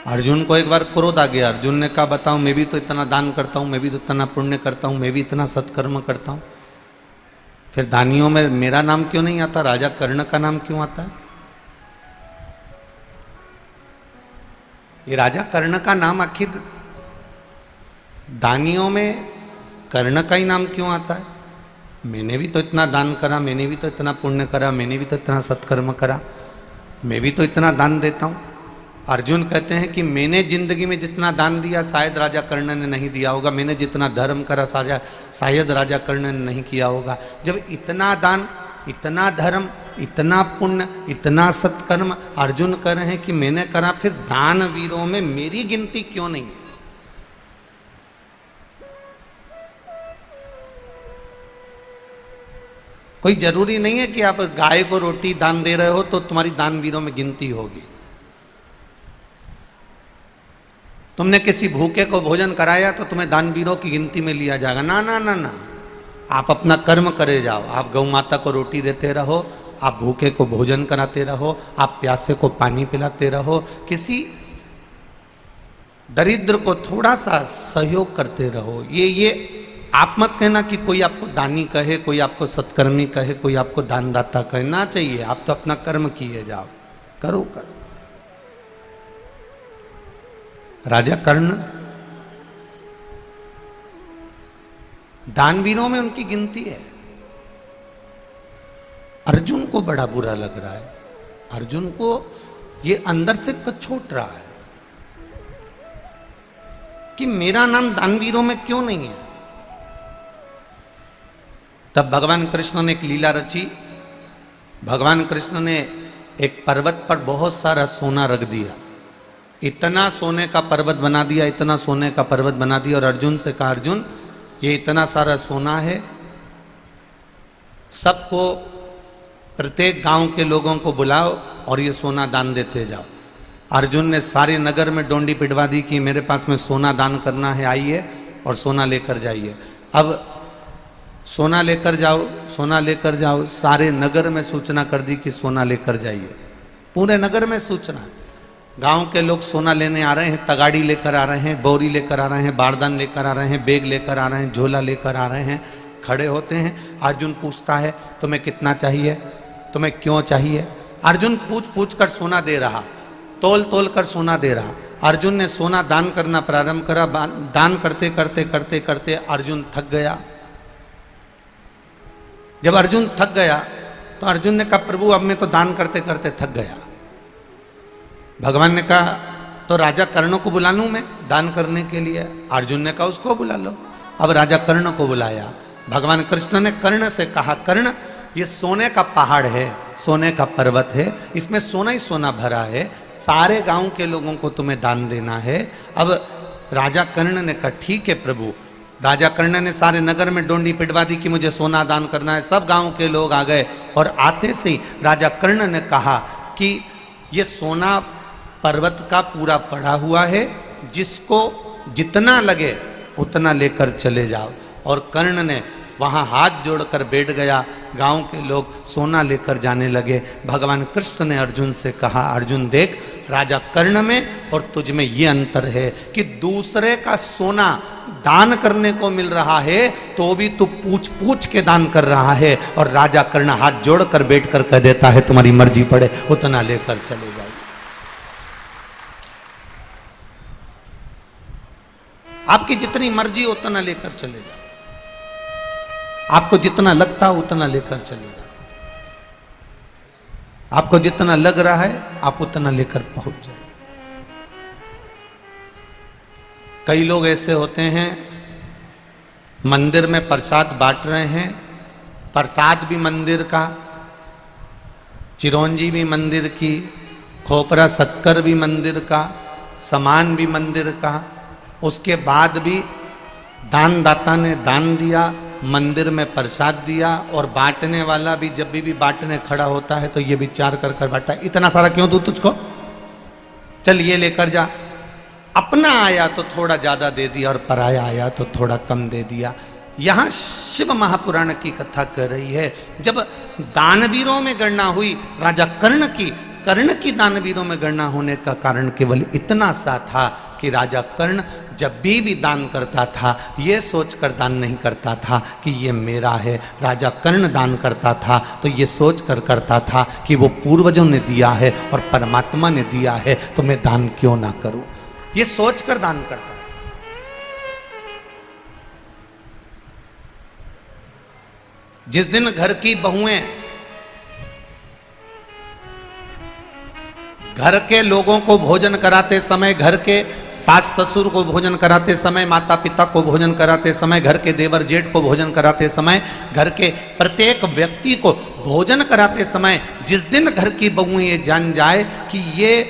अर्जुन को एक बार क्रोध आ गया। अर्जुन ने कहा, बताओ, मैं भी तो इतना दान करता हूं, मैं भी तो इतना पुण्य करता हूं, मैं भी इतना सत्कर्म करता हूं, फिर दानियों में मेरा नाम क्यों नहीं आता, राजा कर्ण का नाम क्यों आता है? ये राजा कर्ण का नाम आखिर दानियों में कर्ण का ही नाम क्यों आता है? मैंने भी तो इतना दान करा, मैंने भी तो इतना पुण्य करा, मैंने भी तो इतना सत्कर्म करा, मैं भी तो इतना दान देता हूं। अर्जुन कहते हैं कि मैंने जिंदगी में जितना दान दिया शायद राजा कर्ण ने नहीं दिया होगा, मैंने जितना धर्म करा शायद राजा कर्ण ने नहीं किया होगा। जब इतना दान, इतना धर्म, इतना पुण्य, इतना सत्कर्म अर्जुन कर रहे हैं कि मैंने करा, फिर दान वीरों में मेरी गिनती क्यों नहीं है? कोई जरूरी नहीं है कि आप गाय को रोटी दान दे रहे हो तो तुम्हारी दानवीरों में गिनती होगी। तुमने किसी भूखे को भोजन कराया तो तुम्हें दानवीरों की गिनती में लिया जाएगा। ना ना ना ना, आप अपना कर्म करे जाओ। आप गौ माता को रोटी देते रहो, आप भूखे को भोजन कराते रहो, आप प्यासे को पानी पिलाते रहो, किसी दरिद्र को थोड़ा सा सहयोग करते रहो। ये आप मत कहना कि कोई आपको दानी कहे, कोई आपको सत्कर्मी कहे, कोई आपको दानदाता कहे, ना चाहिए। आप तो अपना कर्म किए जाओ, करो करो। राजा कर्ण, दानवीरों में उनकी गिनती है। अर्जुन को बड़ा बुरा लग रहा है, अर्जुन को ये अंदर से कछोट रहा है कि मेरा नाम दानवीरों में क्यों नहीं है। तब भगवान कृष्ण ने एक लीला रची। भगवान कृष्ण ने एक पर्वत पर बहुत सारा सोना रख दिया, इतना सोने का पर्वत बना दिया, इतना सोने का पर्वत बना दिया, और अर्जुन से कहा, अर्जुन ये इतना सारा सोना है, सबको, प्रत्येक गांव के लोगों को बुलाओ और ये सोना दान देते जाओ। अर्जुन ने सारे नगर में डोंडी पिटवा दी कि मेरे पास में सोना दान करना है, आइए और सोना लेकर जाइए। अब सोना लेकर जाओ, सोना लेकर जाओ, सारे नगर में सूचना कर दी कि सोना लेकर जाइए। पूरे नगर में सूचना, गांव के लोग सोना लेने आ रहे हैं, तगाड़ी लेकर आ रहे हैं, बोरी लेकर आ रहे हैं, बारदान लेकर आ रहे हैं, बैग लेकर आ रहे हैं, झोला लेकर आ रहे हैं, खड़े होते हैं। अर्जुन पूछता है, तुम्हें कितना चाहिए, तुम्हें क्यों चाहिए। अर्जुन पूछ पूछ कर सोना दे रहा, तोल तोल कर सोना दे रहा। अर्जुन ने सोना दान करना प्रारंभ करा। दान करते करते करते करते अर्जुन थक गया। जब अर्जुन थक गया तो अर्जुन ने कहा, प्रभु अब मैं तो दान करते करते थक गया। भगवान ने कहा, तो राजा कर्ण को बुला लूं मैं दान करने के लिए। अर्जुन ने कहा, उसको बुला लो। अब राजा कर्ण को बुलाया। भगवान कृष्ण ने कर्ण से कहा, कर्ण ये सोने का पहाड़ है, सोने का पर्वत है, इसमें सोना ही सोना भरा है, सारे गांव के लोगों को तुम्हें दान देना है। अब राजा कर्ण ने कहा, ठीक है प्रभु। राजा कर्ण ने सारे नगर में डोंडी पिटवा दी कि मुझे सोना दान करना है। सब गांव के लोग आ गए और आते से राजा कर्ण ने कहा कि ये सोना पर्वत का पूरा पड़ा हुआ है, जिसको जितना लगे उतना लेकर चले जाओ। और कर्ण ने वहाँ हाथ जोड़कर बैठ गया। गांव के लोग सोना लेकर जाने लगे। भगवान कृष्ण ने अर्जुन से कहा, अर्जुन देख, राजा कर्ण में और तुझ में ये अंतर है कि दूसरे का सोना दान करने को मिल रहा है तो भी तू पूछ पूछ के दान कर रहा है, और राजा कर्ण हाथ जोड़कर बैठकर कह देता है, तुम्हारी मर्जी पड़े उतना लेकर चले जाओ। आपकी जितनी मर्जी उतना लेकर चले जाओ, आपको जितना लगता हो उतना लेकर चले जाओ, आपको जितना लग रहा है आप उतना लेकर पहुंच जाओ। कई लोग ऐसे होते हैं, मंदिर में प्रसाद बांट रहे हैं, प्रसाद भी मंदिर का, चिरौंजी भी मंदिर की, खोपरा शक्कर भी मंदिर का, सामान भी मंदिर का, उसके बाद भी दानदाता ने दान दिया, मंदिर में प्रसाद दिया, और बांटने वाला भी जब भी बांटने खड़ा होता है तो ये विचार कर कर बांटता है, इतना सारा क्यों दूं तुझको, चल ये लेकर जा। अपना आया तो थोड़ा ज्यादा दे दिया और पराया आया तो थोड़ा कम दे दिया। यहां शिव महापुराण की कथा कर रही है। जब दानवीरों में गणना हुई राजा कर्ण की दानवीरों में गणना होने का कारण केवल इतना सा था कि राजा कर्ण जब भी दान करता था ये सोचकर दान नहीं करता था कि ये मेरा है। राजा कर्ण दान करता था तो ये सोचकर करता था कि वो पूर्वजों ने दिया है और परमात्मा ने दिया है, तो मैं दान क्यों ना करूं, ये सोचकर दान करता था। जिस दिन घर की बहुएं घर के लोगों को भोजन कराते समय, घर के सास ससुर को भोजन कराते समय, माता पिता को भोजन कराते समय, घर के देवर जेठ को भोजन कराते समय, घर के प्रत्येक व्यक्ति को भोजन कराते समय, जिस दिन घर की बहुएं ये जान जाए कि ये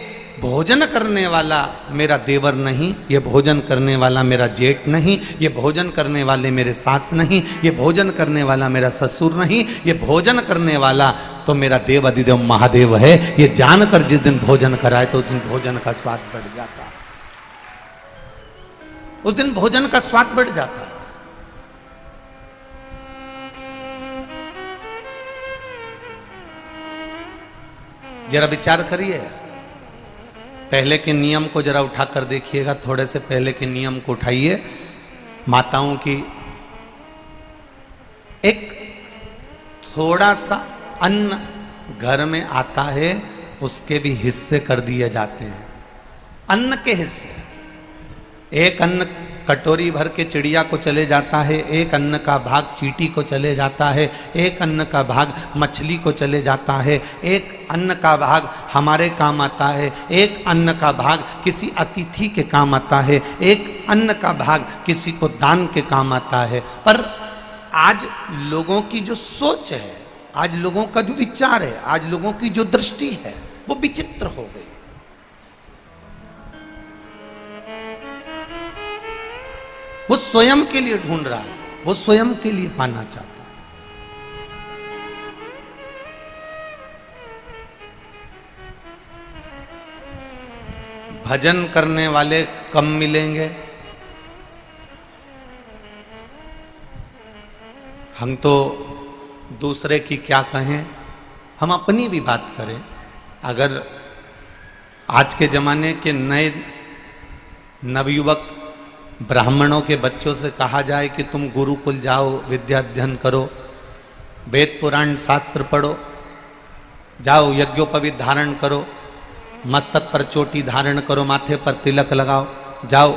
भोजन करने वाला मेरा देवर नहीं, ये भोजन करने वाला मेरा जेठ नहीं, ये भोजन करने वाले मेरे सास नहीं, ये भोजन करने वाला मेरा ससुर नहीं, ये भोजन करने वाला तो मेरा देव अधिदेव महादेव है। ये जानकर जिस दिन भोजन कराए तो उस दिन भोजन का स्वाद बढ़ जाता, उस दिन भोजन का स्वाद बढ़ जाता। जरा विचार करिए, पहले के नियम को जरा उठाकर देखिएगा, थोड़े से पहले के नियम को उठाइए। माताओं की एक थोड़ा सा अन्न घर में आता है, उसके भी हिस्से कर दिए जाते हैं, अन्न के हिस्से। एक अन्न कटोरी भर के चिड़िया को चले जाता है, एक अन्न का भाग चींटी को चले जाता है, एक अन्न का भाग मछली को चले जाता है, एक अन्न का भाग हमारे काम आता है, एक अन्न का भाग किसी अतिथि के काम आता है, एक अन्न का भाग किसी को दान के काम आता है। पर आज लोगों की जो सोच है, आज लोगों का जो विचार है, आज लोगों की जो दृष्टि है, वो विचित्र हो गई। वो स्वयं के लिए ढूंढ रहा है, वो स्वयं के लिए पाना चाहता है। भजन करने वाले कम मिलेंगे। हम तो दूसरे की क्या कहें, हम अपनी भी बात करें। अगर आज के जमाने के नए नवयुवक ब्राह्मणों के बच्चों से कहा जाए कि तुम गुरुकुल जाओ, विद्या अध्ययन करो, वेद पुराण शास्त्र पढ़ो, जाओ यज्ञोपवीत धारण करो, मस्तक पर चोटी धारण करो, माथे पर तिलक लगाओ, जाओ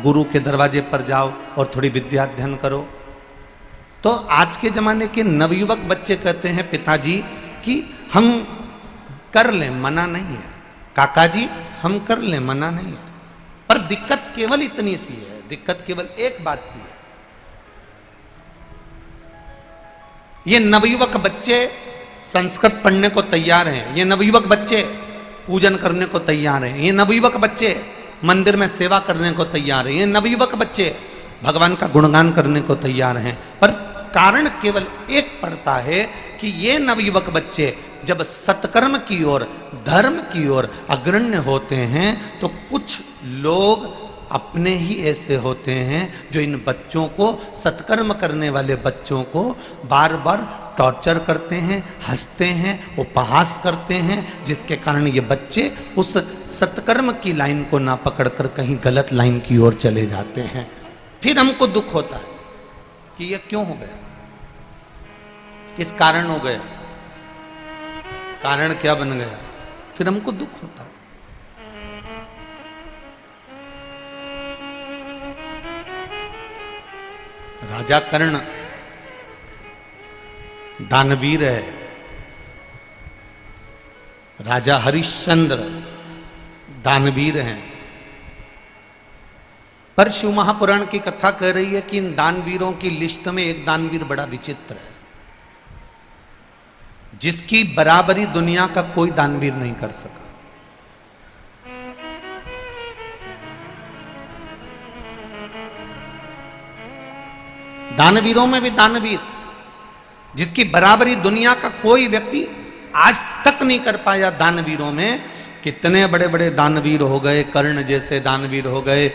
गुरु के दरवाजे पर जाओ और थोड़ी विद्या अध्ययन करो। तो आज के जमाने के नवयुवक बच्चे कहते हैं पिताजी कि हम कर लें, मना नहीं है, काका जी हम कर लें, मना नहीं है। पर दिक्कत केवल इतनी सी है, दिक्कत केवल एक बात की है, ये नवयुवक बच्चे संस्कृत पढ़ने को तैयार हैं, ये नवयुवक बच्चे पूजन करने को तैयार हैं, ये नवयुवक बच्चे मंदिर में सेवा करने को तैयार हैं, ये नवयुवक बच्चे भगवान का गुणगान करने को तैयार हैं। पर कारण केवल एक पड़ता है कि ये नवयुवक बच्चे जब सत्कर्म की ओर, धर्म की ओर अग्रण्य होते हैं तो कुछ लोग अपने ही ऐसे होते हैं जो इन बच्चों को, सत्कर्म करने वाले बच्चों को बार बार टॉर्चर करते हैं, हंसते हैं, उपहास करते हैं, जिसके कारण ये बच्चे उस सत्कर्म की लाइन को ना पकड़कर कहीं गलत लाइन की ओर चले जाते हैं। फिर हमको दुख होता है कि ये क्यों हो गया, किस कारण हो गया, कारण क्या बन गया, फिर हमको दुख होता है। राजा कर्ण दानवीर है, राजा हरिश्चंद्र दानवीर हैं, पर शिव महापुराण की कथा कह रही है कि इन दानवीरों की लिस्ट में एक दानवीर बड़ा विचित्र है, जिसकी बराबरी दुनिया का कोई दानवीर नहीं कर सका। दानवीरों में भी दानवीर, जिसकी बराबरी दुनिया का कोई व्यक्ति आज तक नहीं कर पाया। दानवीरों में कितने बड़े बड़े दानवीर हो गए, कर्ण जैसे दानवीर हो गए,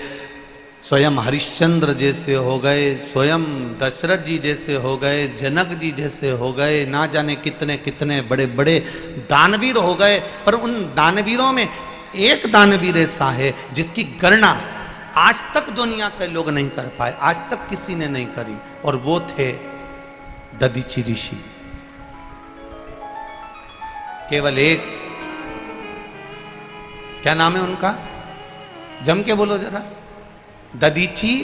स्वयं हरिश्चंद्र जैसे हो गए, स्वयं दशरथ जी जैसे हो गए, जनक जी जैसे हो गए, ना जाने कितने कितने बड़े बड़े दानवीर हो गए। पर उन दानवीरों में एक दानवीर ऐसा है जिसकी गणना आज तक दुनिया के लोग नहीं कर पाए, आज तक किसी ने नहीं करी, और वो थे दधीचि ऋषि। केवल एक, क्या नाम है उनका, जम के बोलो जरा, दधीचि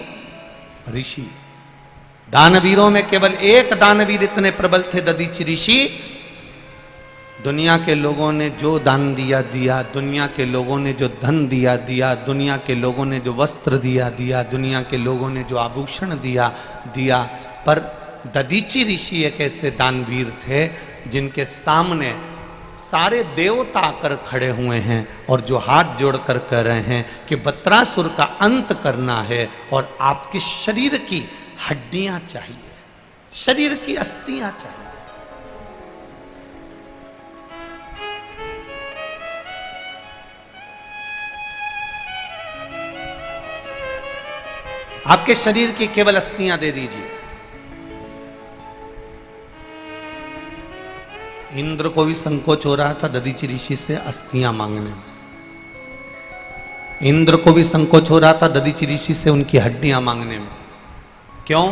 ऋषि। दानवीरों में केवल एक दानवीर इतने प्रबल थे, दधीचि ऋषि। दुनिया के लोगों ने जो दान दिया दिया, दुनिया के लोगों ने जो धन दिया दिया, दुनिया के लोगों ने जो वस्त्र दिया दिया, दुनिया के लोगों ने जो आभूषण दिया दिया, पर दधीचि ऋषि एक ऐसे दानवीर थे जिनके सामने सारे देवता आकर खड़े हुए हैं और जो हाथ जोड़कर कह रहे हैं कि वत्रासुर का अंत करना है और आपके शरीर की हड्डियां चाहिए, शरीर की अस्थियां चाहिए। आपके शरीर की केवल अस्थियां दे दीजिए। इंद्र को भी संकोच हो रहा था दधीचि ऋषि से अस्थियां मांगने में। इंद्र को भी संकोच हो रहा था दधीचि ऋषि से उनकी हड्डियां मांगने में। क्यों?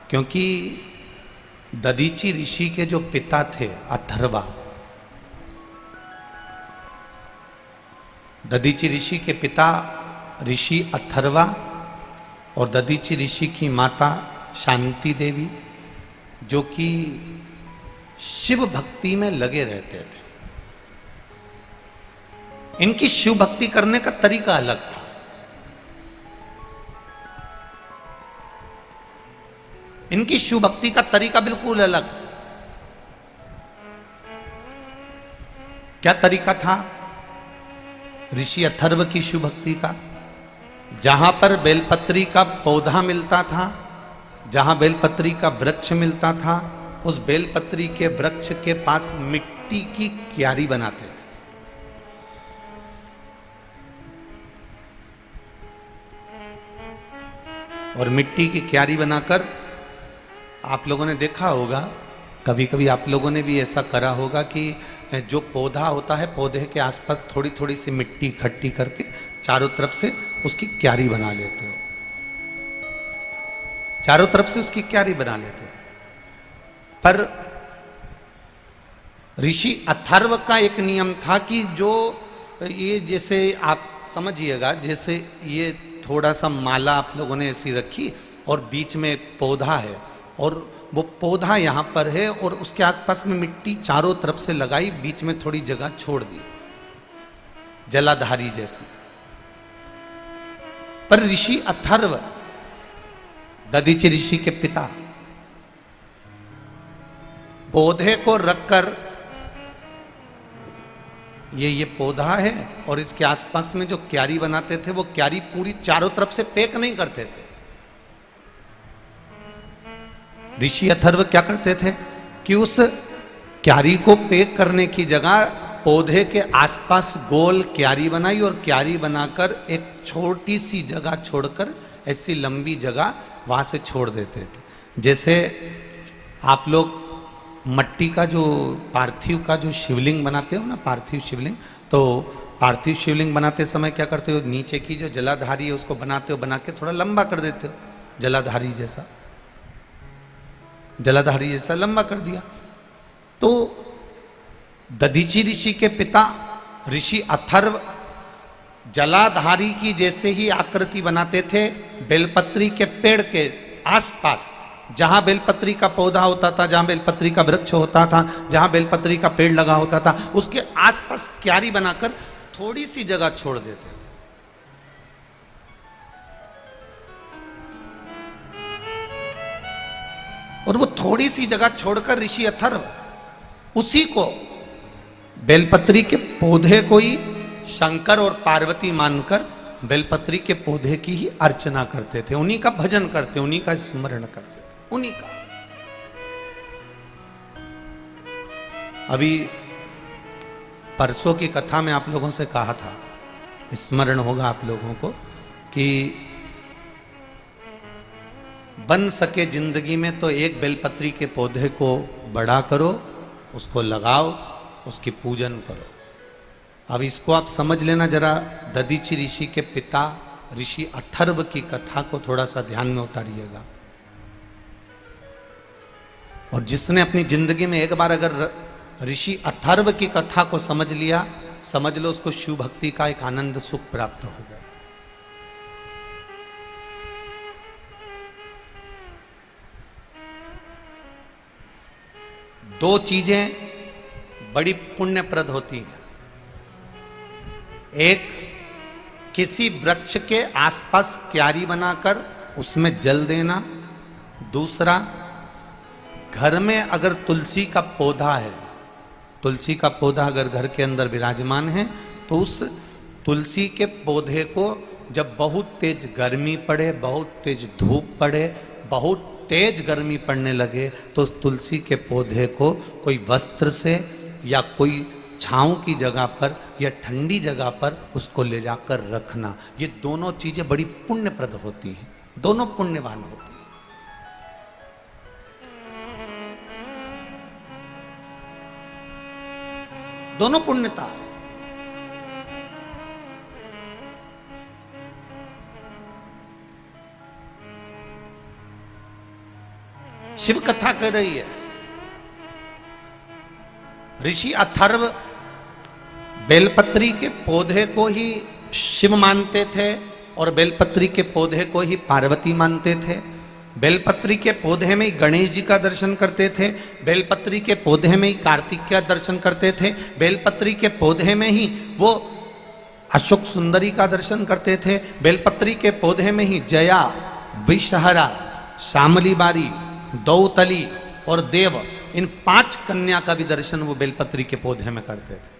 क्योंकि दधीचि ऋषि के जो पिता थे अथर्वा, दधीचि ऋषि के पिता ऋषि अथर्वा और दधीचि ऋषि की माता शांति देवी, जो कि शिव भक्ति में लगे रहते थे। इनकी शिव भक्ति करने का तरीका अलग था। इनकी शिव भक्ति का तरीका बिल्कुल अलग। क्या तरीका था ऋषि अथर्व की शिव भक्ति का? जहां पर बेलपत्री का पौधा मिलता था, जहां बेलपत्री का वृक्ष मिलता था, उस बेलपत्री के वृक्ष के पास मिट्टी की क्यारी बनाते थे। और मिट्टी की क्यारी बनाकर, आप लोगों ने देखा होगा, कभी कभी आप लोगों ने भी ऐसा करा होगा कि जो पौधा होता है, पौधे के आसपास थोड़ी थोड़ी सी मिट्टी इकट्ठी करके चारों तरफ से उसकी क्यारी बना लेते हो। चारों तरफ से उसकी क्यारी बना लेते हो। पर ऋषि अथर्व का एक नियम था कि जो ये, जैसे आप समझिएगा, जैसे ये थोड़ा सा माला आप लोगों ने ऐसी रखी और बीच में एक पौधा है और वो पौधा यहाँ पर है और उसके आसपास में मिट्टी चारों तरफ से लगाई, बीच में थोड़ी जगह छोड़ दी, जलाधारी जैसी। पर ऋषि अथर्व, दधीचि ऋषि के पिता, पौधे को रखकर, ये पौधा है और इसके आसपास में जो क्यारी बनाते थे, वो क्यारी पूरी चारों तरफ से पैक नहीं करते थे। ऋषि अथर्व क्या करते थे कि उस क्यारी को पैक करने की जगह पौधे के आसपास गोल क्यारी बनाई और क्यारी बनाकर एक छोटी सी जगह छोड़कर ऐसी लंबी जगह वहां से छोड़ देते थे। जैसे आप लोग मट्टी का जो पार्थिव का जो शिवलिंग बनाते हो ना, पार्थिव शिवलिंग, तो पार्थिव शिवलिंग बनाते समय क्या करते हो, नीचे की जो जलाधारी है उसको बनाते हो, बना के थोड़ा लंबा कर देते हो, जलाधारी जैसा, जलाधारी जैसा लंबा कर दिया। तो दधीचि ऋषि के पिता ऋषि अथर्व जलाधारी की जैसे ही आकृति बनाते थे। बेलपत्री के पेड़ के आसपास, जहां बेलपत्री का पौधा होता था, जहां बेलपत्री का वृक्ष होता था, जहां बेलपत्री का पेड़ लगा होता था, उसके आसपास क्यारी बनाकर थोड़ी सी जगह छोड़ देते थे। और वो थोड़ी सी जगह छोड़कर ऋषि अथर्व उसी को, बेलपत्री के पौधे को ही शंकर और पार्वती मानकर बेलपत्री के पौधे की ही अर्चना करते थे, उन्हीं का भजन करते, उन्हीं का स्मरण करते थे, उन्हीं का। अभी परसों की कथा में आप लोगों से कहा था, स्मरण होगा आप लोगों को, कि बन सके जिंदगी में तो एक बेलपत्री के पौधे को बड़ा करो, उसको लगाओ, उसकी पूजन करो। अब इसको आप समझ लेना जरा, दधीचि ऋषि के पिता ऋषि अथर्व की कथा को थोड़ा सा ध्यान में उतारिएगा। और जिसने अपनी जिंदगी में एक बार अगर ऋषि अथर्व की कथा को समझ लिया, समझ लो उसको शिव भक्ति का एक आनंद सुख प्राप्त हो गया। दो चीजें बड़ी पुण्यप्रद होती हैं। एक, किसी वृक्ष के आसपास क्यारी बनाकर उसमें जल देना। दूसरा, घर में अगर तुलसी का पौधा है तुलसी का पौधा अगर घर के अंदर विराजमान है तो उस तुलसी के पौधे को जब बहुत तेज गर्मी पड़े, बहुत तेज धूप पड़े, बहुत तेज गर्मी पड़ने लगे तो उस तुलसी के पौधे को कोई वस्त्र से या कोई छांव की जगह पर या ठंडी जगह पर उसको ले जाकर रखना, ये दोनों चीजें बड़ी पुण्यप्रद होती हैं, दोनों पुण्यवान होती हैं। दोनों पुण्यता है। शिव कथा कह रही है, ऋषि अथर्व बेलपत्री के पौधे को ही शिव मानते थे और बेलपत्री के पौधे को ही पार्वती मानते थे। बेलपत्री के पौधे में ही गणेश जी का दर्शन करते थे, बेलपत्री के पौधे में ही कार्तिक का दर्शन करते थे, बेलपत्री के पौधे में ही वो अशोक सुंदरी का दर्शन करते थे, बेलपत्री के पौधे में ही जया, विषहरा, श्यामली बारी, दौतली और देव, इन 5 कन्या का भी दर्शन वो बेलपत्री के पौधे में करते थे।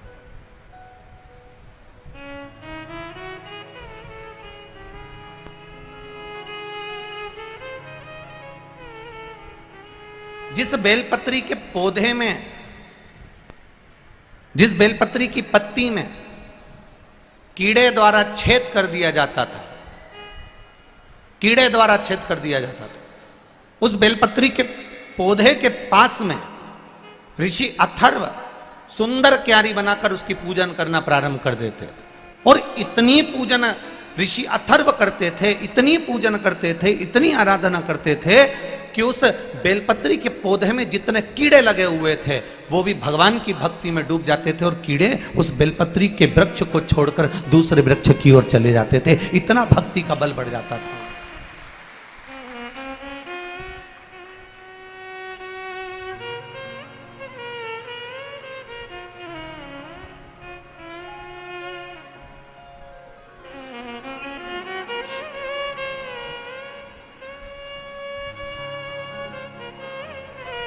जिस बेलपत्री के पौधे में, जिस बेलपत्री की पत्ती में कीड़े द्वारा छेद कर दिया जाता था, कीड़े द्वारा छेद कर दिया जाता था, उस बेलपत्री के पौधे के पास में ऋषि अथर्व सुंदर क्यारी बनाकर उसकी पूजन करना प्रारंभ कर देते और इतनी पूजन ऋषि अथर्व करते थे, इतनी पूजन करते थे, इतनी आराधना करते थे कि उस बेलपत्री के पौधे में जितने कीड़े लगे हुए थे वो भी भगवान की भक्ति में डूब जाते थे और कीड़े उस बेलपत्री के वृक्ष को छोड़कर दूसरे वृक्ष की ओर चले जाते थे। इतना भक्ति का बल बढ़ जाता था।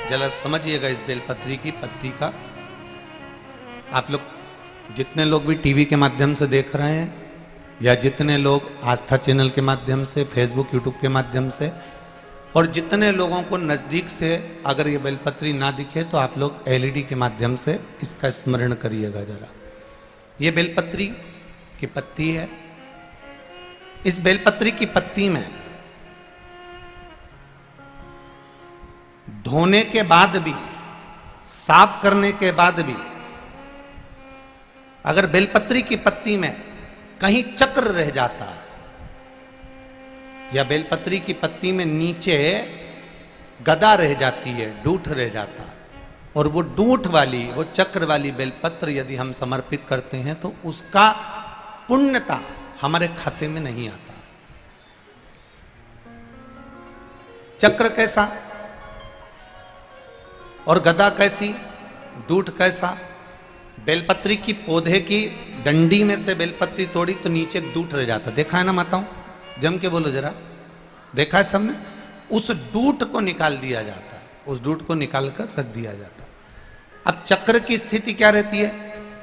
जरा समझिएगा इस बेलपत्री की पत्ती का। आप लोग जितने लोग भी टीवी के माध्यम से देख रहे हैं या जितने लोग आस्था चैनल के माध्यम से, फेसबुक यूट्यूब के माध्यम से, और जितने लोगों को नज़दीक से अगर ये बेलपत्री ना दिखे तो आप लोग एलईडी के माध्यम से इसका स्मरण करिएगा जरा। ये बेलपत्री की पत्ती है। इस बेलपत्री की पत्ती में धोने के बाद भी, साफ करने के बाद भी अगर बेलपत्री की पत्ती में कहीं चक्र रह जाता है या बेलपत्री की पत्ती में नीचे गदा रह जाती है, डूठ रह जाता है, और वो डूठ वाली, वो चक्र वाली बेलपत्र यदि हम समर्पित करते हैं तो उसका पुण्यता हमारे खाते में नहीं आता। चक्र कैसा और गदा कैसी, डूठ कैसा। बेलपत्री की पौधे की डंडी में से बेलपत्री तोड़ी तो नीचे डूठ रह जाता, देखा है ना माताओं? जम के बोलो जरा, देखा है सबने? उस डूठ को निकाल दिया जाता है, उस डूठ को निकाल कर रख दिया जाता है। अब चक्र की स्थिति क्या रहती है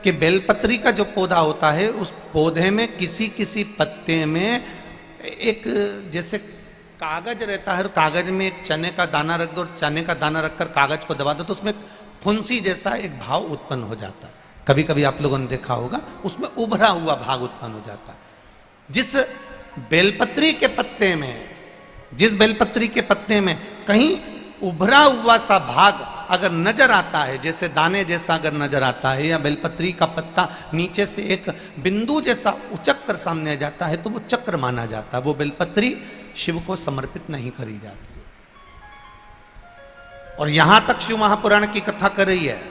कि बेलपत्री का जो पौधा होता है उस पौधे में किसी किसी पत्ते में एक जैसे कागज रहता है और कागज में एक चने का दाना रख दो और चने का दाना रखकर कागज को दबा दो तो उसमें फुंसी जैसा एक भाव उत्पन्न हो जाता है। कभी कभी आप लोगों ने देखा होगा, उसमें उभरा हुआ भाग उत्पन्न हो जाता है। जिस बेलपत्री के पत्ते में, जिस बेलपत्री के पत्ते में कहीं उभरा हुआ सा भाग अगर नजर आता है, जैसे दाने जैसा अगर नजर आता है, या बेलपत्री का पत्ता नीचे से एक बिंदु जैसा उचक कर सामने आ जाता है तो वो चक्र माना जाता है। वो बेलपत्री शिव को समर्पित नहीं करी जाती। और यहां तक शिव महापुराण की कथा कर रही है,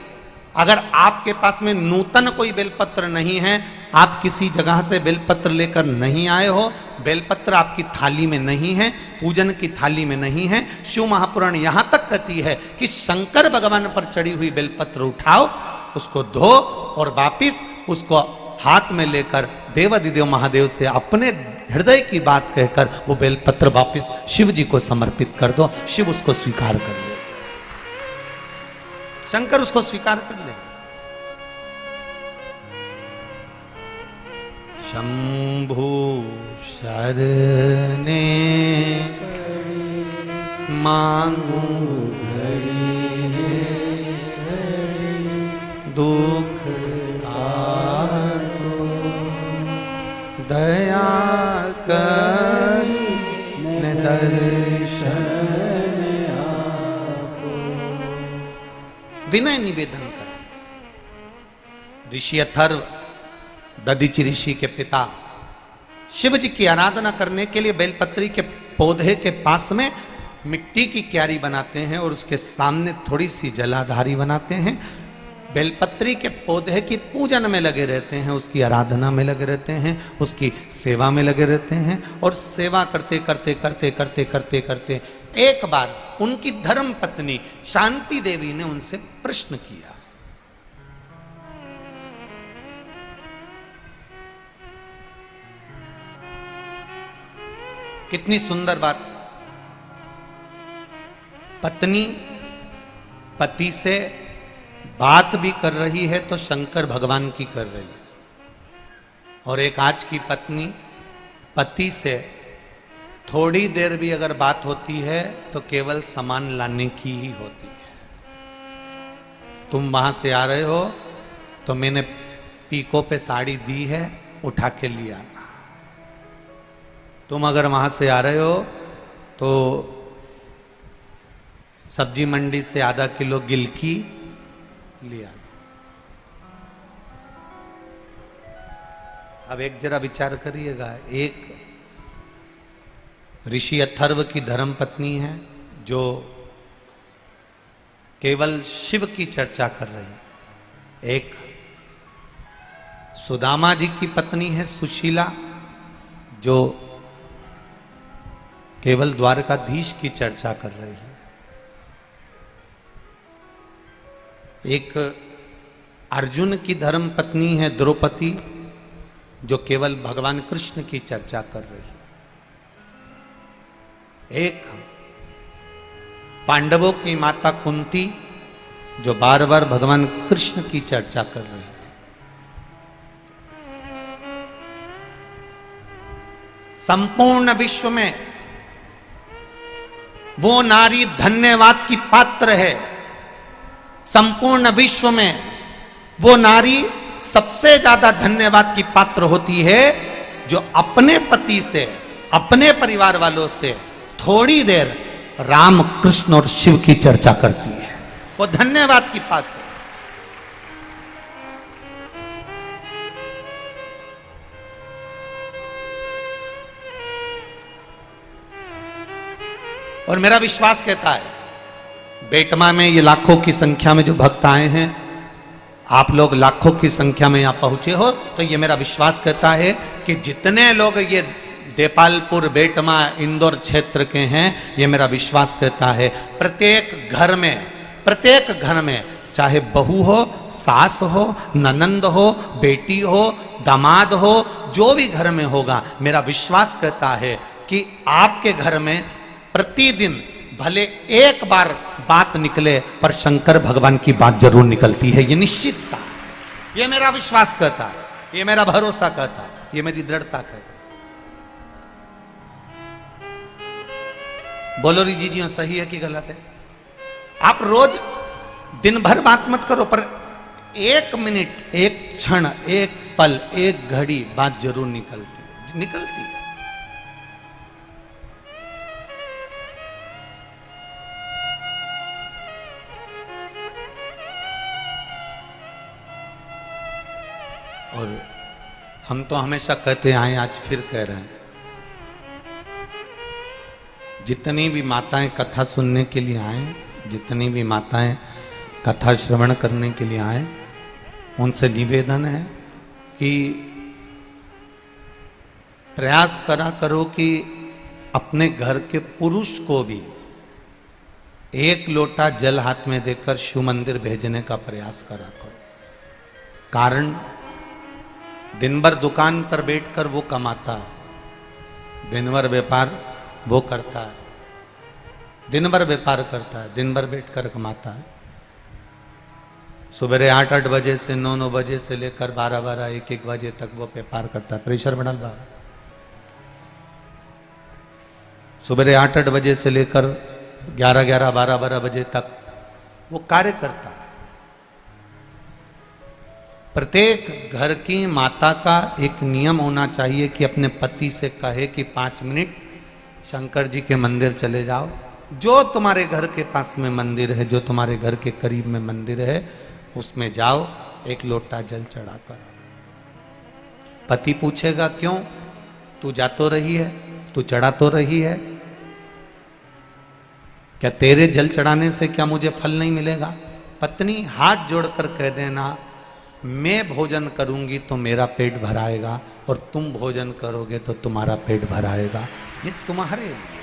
अगर आपके पास में नूतन कोई बेलपत्र नहीं है, आप किसी जगह से बेलपत्र लेकर नहीं आए हो, बेलपत्र आपकी थाली में नहीं है, पूजन की थाली में नहीं है, शिव महापुराण यहां तक कहती है कि शंकर भगवान पर चढ़ी हुई बेलपत्र उठाओ, उसको धो और वापिस उसको हाथ में लेकर देवाधिदेव महादेव से अपने हृदय की बात कहकर वो बेलपत्र वापिस शिव जी को समर्पित कर दो। शिव उसको स्वीकार कर ले, शंकर उसको स्वीकार कर ले। शंभु शरणे मांगू घड़ी दुख काटो दया करी न दर्शन आपो। विनय निवेदन करें। ऋषि अथर्व दधीचि ऋषि के पिता शिव जी की आराधना करने के लिए बेलपत्री के पौधे के पास में मिट्टी की क्यारी बनाते हैं और उसके सामने थोड़ी सी जलाधारी बनाते हैं। बेलपत्री के पौधे की पूजन में लगे रहते हैं, उसकी आराधना में लगे रहते हैं, उसकी सेवा में लगे रहते हैं। और सेवा करते करते करते करते करते करते एक बार उनकी धर्म पत्नी शांति देवी ने उनसे प्रश्न किया। कितनी सुंदर बात। पत्नी पति से बात भी कर रही है तो शंकर भगवान की कर रही है, और एक आज की पत्नी पति से थोड़ी देर भी अगर बात होती है तो केवल सामान लाने की ही होती है। तुम वहां से आ रहे हो तो मैंने पीको पे साड़ी दी है, उठा के लिया। तुम अगर वहां से आ रहे हो तो सब्जी मंडी से आधा किलो गिलकी लिया। अब एक जरा विचार करिएगा, एक ऋषि अथर्व की धर्म पत्नी है जो केवल शिव की चर्चा कर रही है, एक सुदामा जी की पत्नी है सुशीला जो केवल द्वारकाधीश की चर्चा कर रही है, एक अर्जुन की धर्म पत्नी है द्रौपदी जो केवल भगवान कृष्ण की चर्चा कर रही है, एक पांडवों की माता कुंती जो बार बार भगवान कृष्ण की चर्चा कर रही है। संपूर्ण विश्व में वो नारी धन्यवाद की पात्र है। संपूर्ण विश्व में वो नारी सबसे ज्यादा धन्यवाद की पात्र होती है जो अपने पति से, अपने परिवार वालों से थोड़ी देर राम कृष्ण और शिव की चर्चा करती है। वो धन्यवाद की पात्र। और मेरा विश्वास कहता है, बेटमा में ये लाखों की संख्या में जो भक्त आए हैं, आप लोग लाखों की संख्या में यहां पहुंचे हो, तो ये मेरा विश्वास कहता है कि जितने लोग ये देपालपुर, बेटमा, इंदौर क्षेत्र के हैं, ये मेरा विश्वास कहता है प्रत्येक घर में चाहे बहू हो, सास हो, ननंद हो, बेटी हो, दामाद हो, जो भी घर में होगा, मेरा विश्वास कहता है कि आपके घर में प्रतिदिन भले एक बार बात निकले पर शंकर भगवान की बात जरूर निकलती है। ये निश्चितता, ये मेरा विश्वास कहता है, ये मेरा भरोसा कहता है, ये मेरी दृढ़ता कहता है। बोलो री जी सही है कि गलत है? आप रोज दिन भर बात मत करो, पर एक मिनट, एक क्षण, एक पल, एक घड़ी बात जरूर निकलती है। और हम तो हमेशा कहते आए, आज फिर कह रहे हैं, जितनी भी माताएं कथा सुनने के लिए आए, जितनी भी माताएं कथा श्रवण करने के लिए आए, उनसे निवेदन है कि प्रयास करा करो कि अपने घर के पुरुष को भी एक लोटा जल हाथ में देकर शिव मंदिर भेजने का प्रयास करा करो। कारण दिन भर दुकान पर बैठकर वो कमाता है, दिन भर व्यापार वो करता है, दिन भर व्यापार करता है, दिन भर बैठकर कमाता है। सुबह 8-8 बजे से 9-9 बजे से लेकर 12-12 1-1 बजे तक वो व्यापार करता है। प्रेशर बढ़ल बा। सुबह 8-8 बजे से लेकर 11-11 12-12 बजे तक वो कार्य करता है। प्रत्येक घर की माता का एक नियम होना चाहिए कि अपने पति से कहे कि 5 मिनट शंकर जी के मंदिर चले जाओ। जो तुम्हारे घर के पास में मंदिर है, जो तुम्हारे घर के करीब में मंदिर है, उसमें जाओ, एक लोटा जल चढ़ा कर। पति पूछेगा क्यों? तू जा तो रही है, तू चढ़ा तो रही है, क्या तेरे जल चढ़ाने से क्या मुझे फल नहीं मिलेगा? पत्नी हाथ जोड़कर कह देना, मैं भोजन करूंगी तो मेरा पेट भराएगा और तुम भोजन करोगे तो तुम्हारा पेट भराएगा। ये तुम्हारे लिए।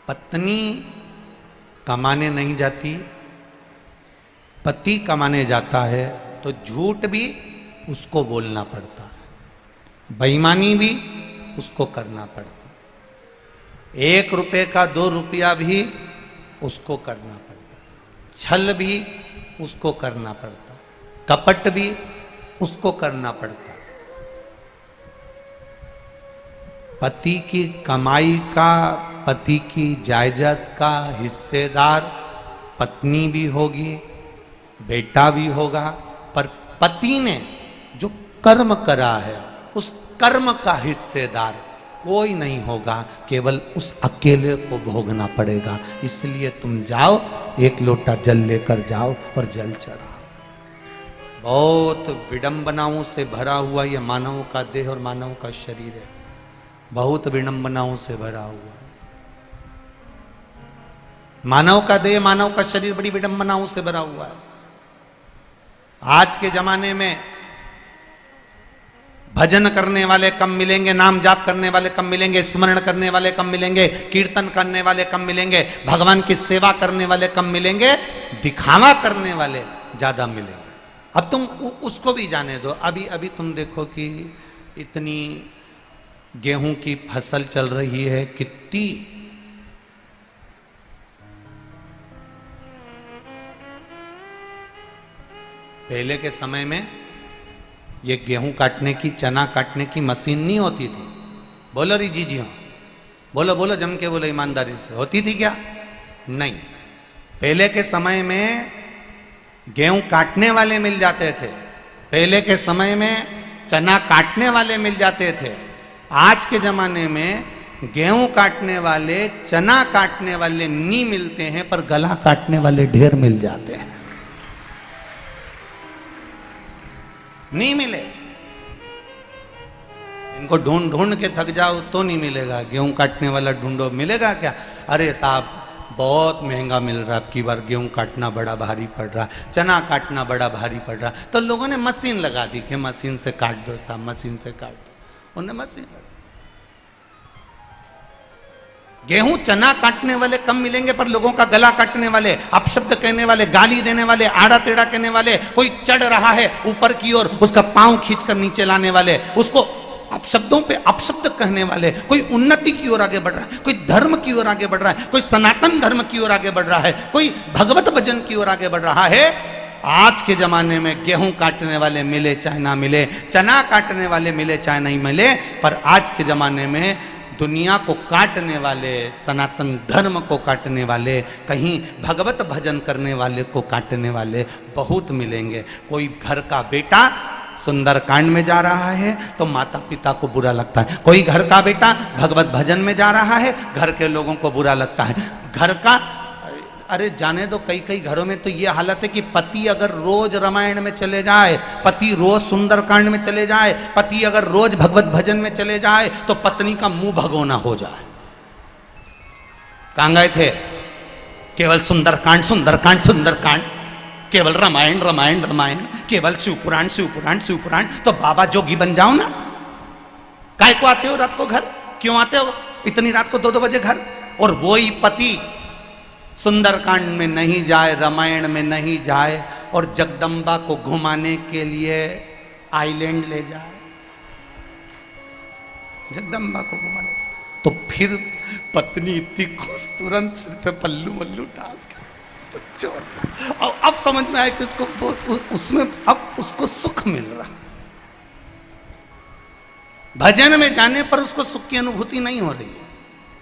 पत्नी कमाने नहीं जाती, पति कमाने जाता है तो झूठ भी उसको बोलना पड़ता है, बेईमानी भी उसको करना पड़ता है, 1 रुपए का 2 रुपया भी उसको करना पड़ता, छल भी उसको करना पड़ता, कपट भी उसको करना पड़ता। पति की कमाई का, पति की जायदाद का हिस्सेदार पत्नी भी होगी, बेटा भी होगा, पर पति ने जो कर्म करा है उस कर्म का हिस्सेदार कोई नहीं होगा, केवल उस अकेले को भोगना पड़ेगा। इसलिए तुम जाओ, 1 लोटा जल लेकर जाओ और जल चढ़ाओ। बहुत विडंबनाओं से भरा हुआ यह मानव का देह और मानव का शरीर है, बहुत विडंबनाओं से भरा हुआ है। मानव का देह, मानव का शरीर बड़ी विडंबनाओं से भरा हुआ है। आज के जमाने में भजन करने वाले कम मिलेंगे, नाम जाप करने वाले कम मिलेंगे, स्मरण करने वाले कम मिलेंगे, कीर्तन करने वाले कम मिलेंगे, भगवान की सेवा करने वाले कम मिलेंगे, दिखावा करने वाले ज्यादा मिलेंगे। अब तुम उसको भी जाने दो। अभी अभी तुम देखो कि इतनी गेहूं की फसल चल रही है, कितनी पहले के समय में ये गेहूं काटने की, चना काटने की मशीन नहीं होती थी। बोलो री जी हाँ, बोलो बोलो जम के बोलो ईमानदारी से, होती थी क्या? नहीं। पहले के समय में गेहूं काटने वाले मिल जाते थे, पहले के समय में चना काटने वाले मिल जाते थे। आज के जमाने में गेहूं काटने वाले, चना काटने वाले नहीं मिलते हैं, पर गला काटने वाले ढेर मिल जाते हैं। नहीं मिले, इनको ढूंढ ढूंढ के थक जाओ तो नहीं मिलेगा। गेहूं काटने वाला ढूंढो, मिलेगा क्या? अरे साहब बहुत महंगा मिल रहा है, अब की बार गेहूं काटना बड़ा भारी पड़ रहा, चना काटना बड़ा भारी पड़ रहा। तो लोगों ने मशीन लगा दी कि मशीन से काट दो साहब, मशीन से काट दो। उन्हें मशीन लगा। गेहूं चना काटने वाले कम मिलेंगे, पर लोगों का गला काटने वाले, अपशब्द कहने वाले, गाली देने वाले, आड़ा टेढ़ा कहने वाले, कोई चढ़ रहा है ऊपर की ओर, उसका पांव खींचकर नीचे लाने वाले, उसको अपशब्दों पे अपशब्द कहने वाले, कोई उन्नति की ओर आगे बढ़ रहा है, कोई धर्म की ओर आगे बढ़ रहा है, कोई सनातन धर्म की ओर आगे बढ़ रहा है, कोई भगवत भजन की ओर आगे बढ़ रहा है। आज के जमाने में गेहूं काटने वाले मिले चाहे ना मिले, चना काटने वाले मिले चाहे नहीं मिले, पर आज के जमाने में दुनिया को काटने वाले, सनातन धर्म को काटने वाले, कहीं भगवत भजन करने वाले को काटने वाले बहुत मिलेंगे। कोई घर का बेटा सुंदरकांड में जा रहा है तो माता पिता को बुरा लगता है, कोई घर का बेटा भगवत भजन में जा रहा है, घर के लोगों को बुरा लगता है। घर का, अरे जाने दो, कई कई घरों में तो ये हालत है कि पति अगर रोज रामायण में चले जाए, पति रोज सुंदरकांड में चले जाए, पति अगर रोज भगवत भजन में चले जाए तो पत्नी का मुंह भगोना हो जाए। कहां गए थे? केवल सुंदरकांड सुंदरकांड सुंदरकांड, केवल रामायण रामायण रामायण, केवल शिवपुराण शिवपुराण शिवपुराण। तो बाबा जोगी बन जाओ ना। काय को आते हो रात को घर? क्यों आते हो इतनी रात को 2-2 बजे घर? और वही पति सुंदरकांड में नहीं जाए, रामायण में नहीं जाए, और जगदम्बा को घुमाने के लिए आइलैंड ले जाए, जगदम्बा को घुमाने, तो फिर पत्नी इतनी खुश, तुरंत सिर पे पल्लू वल्लू डाल के और अब समझ में आया कि उसमें अब उसको सुख मिल रहा है। भजन में जाने पर उसको सुख की अनुभूति नहीं हो रही है,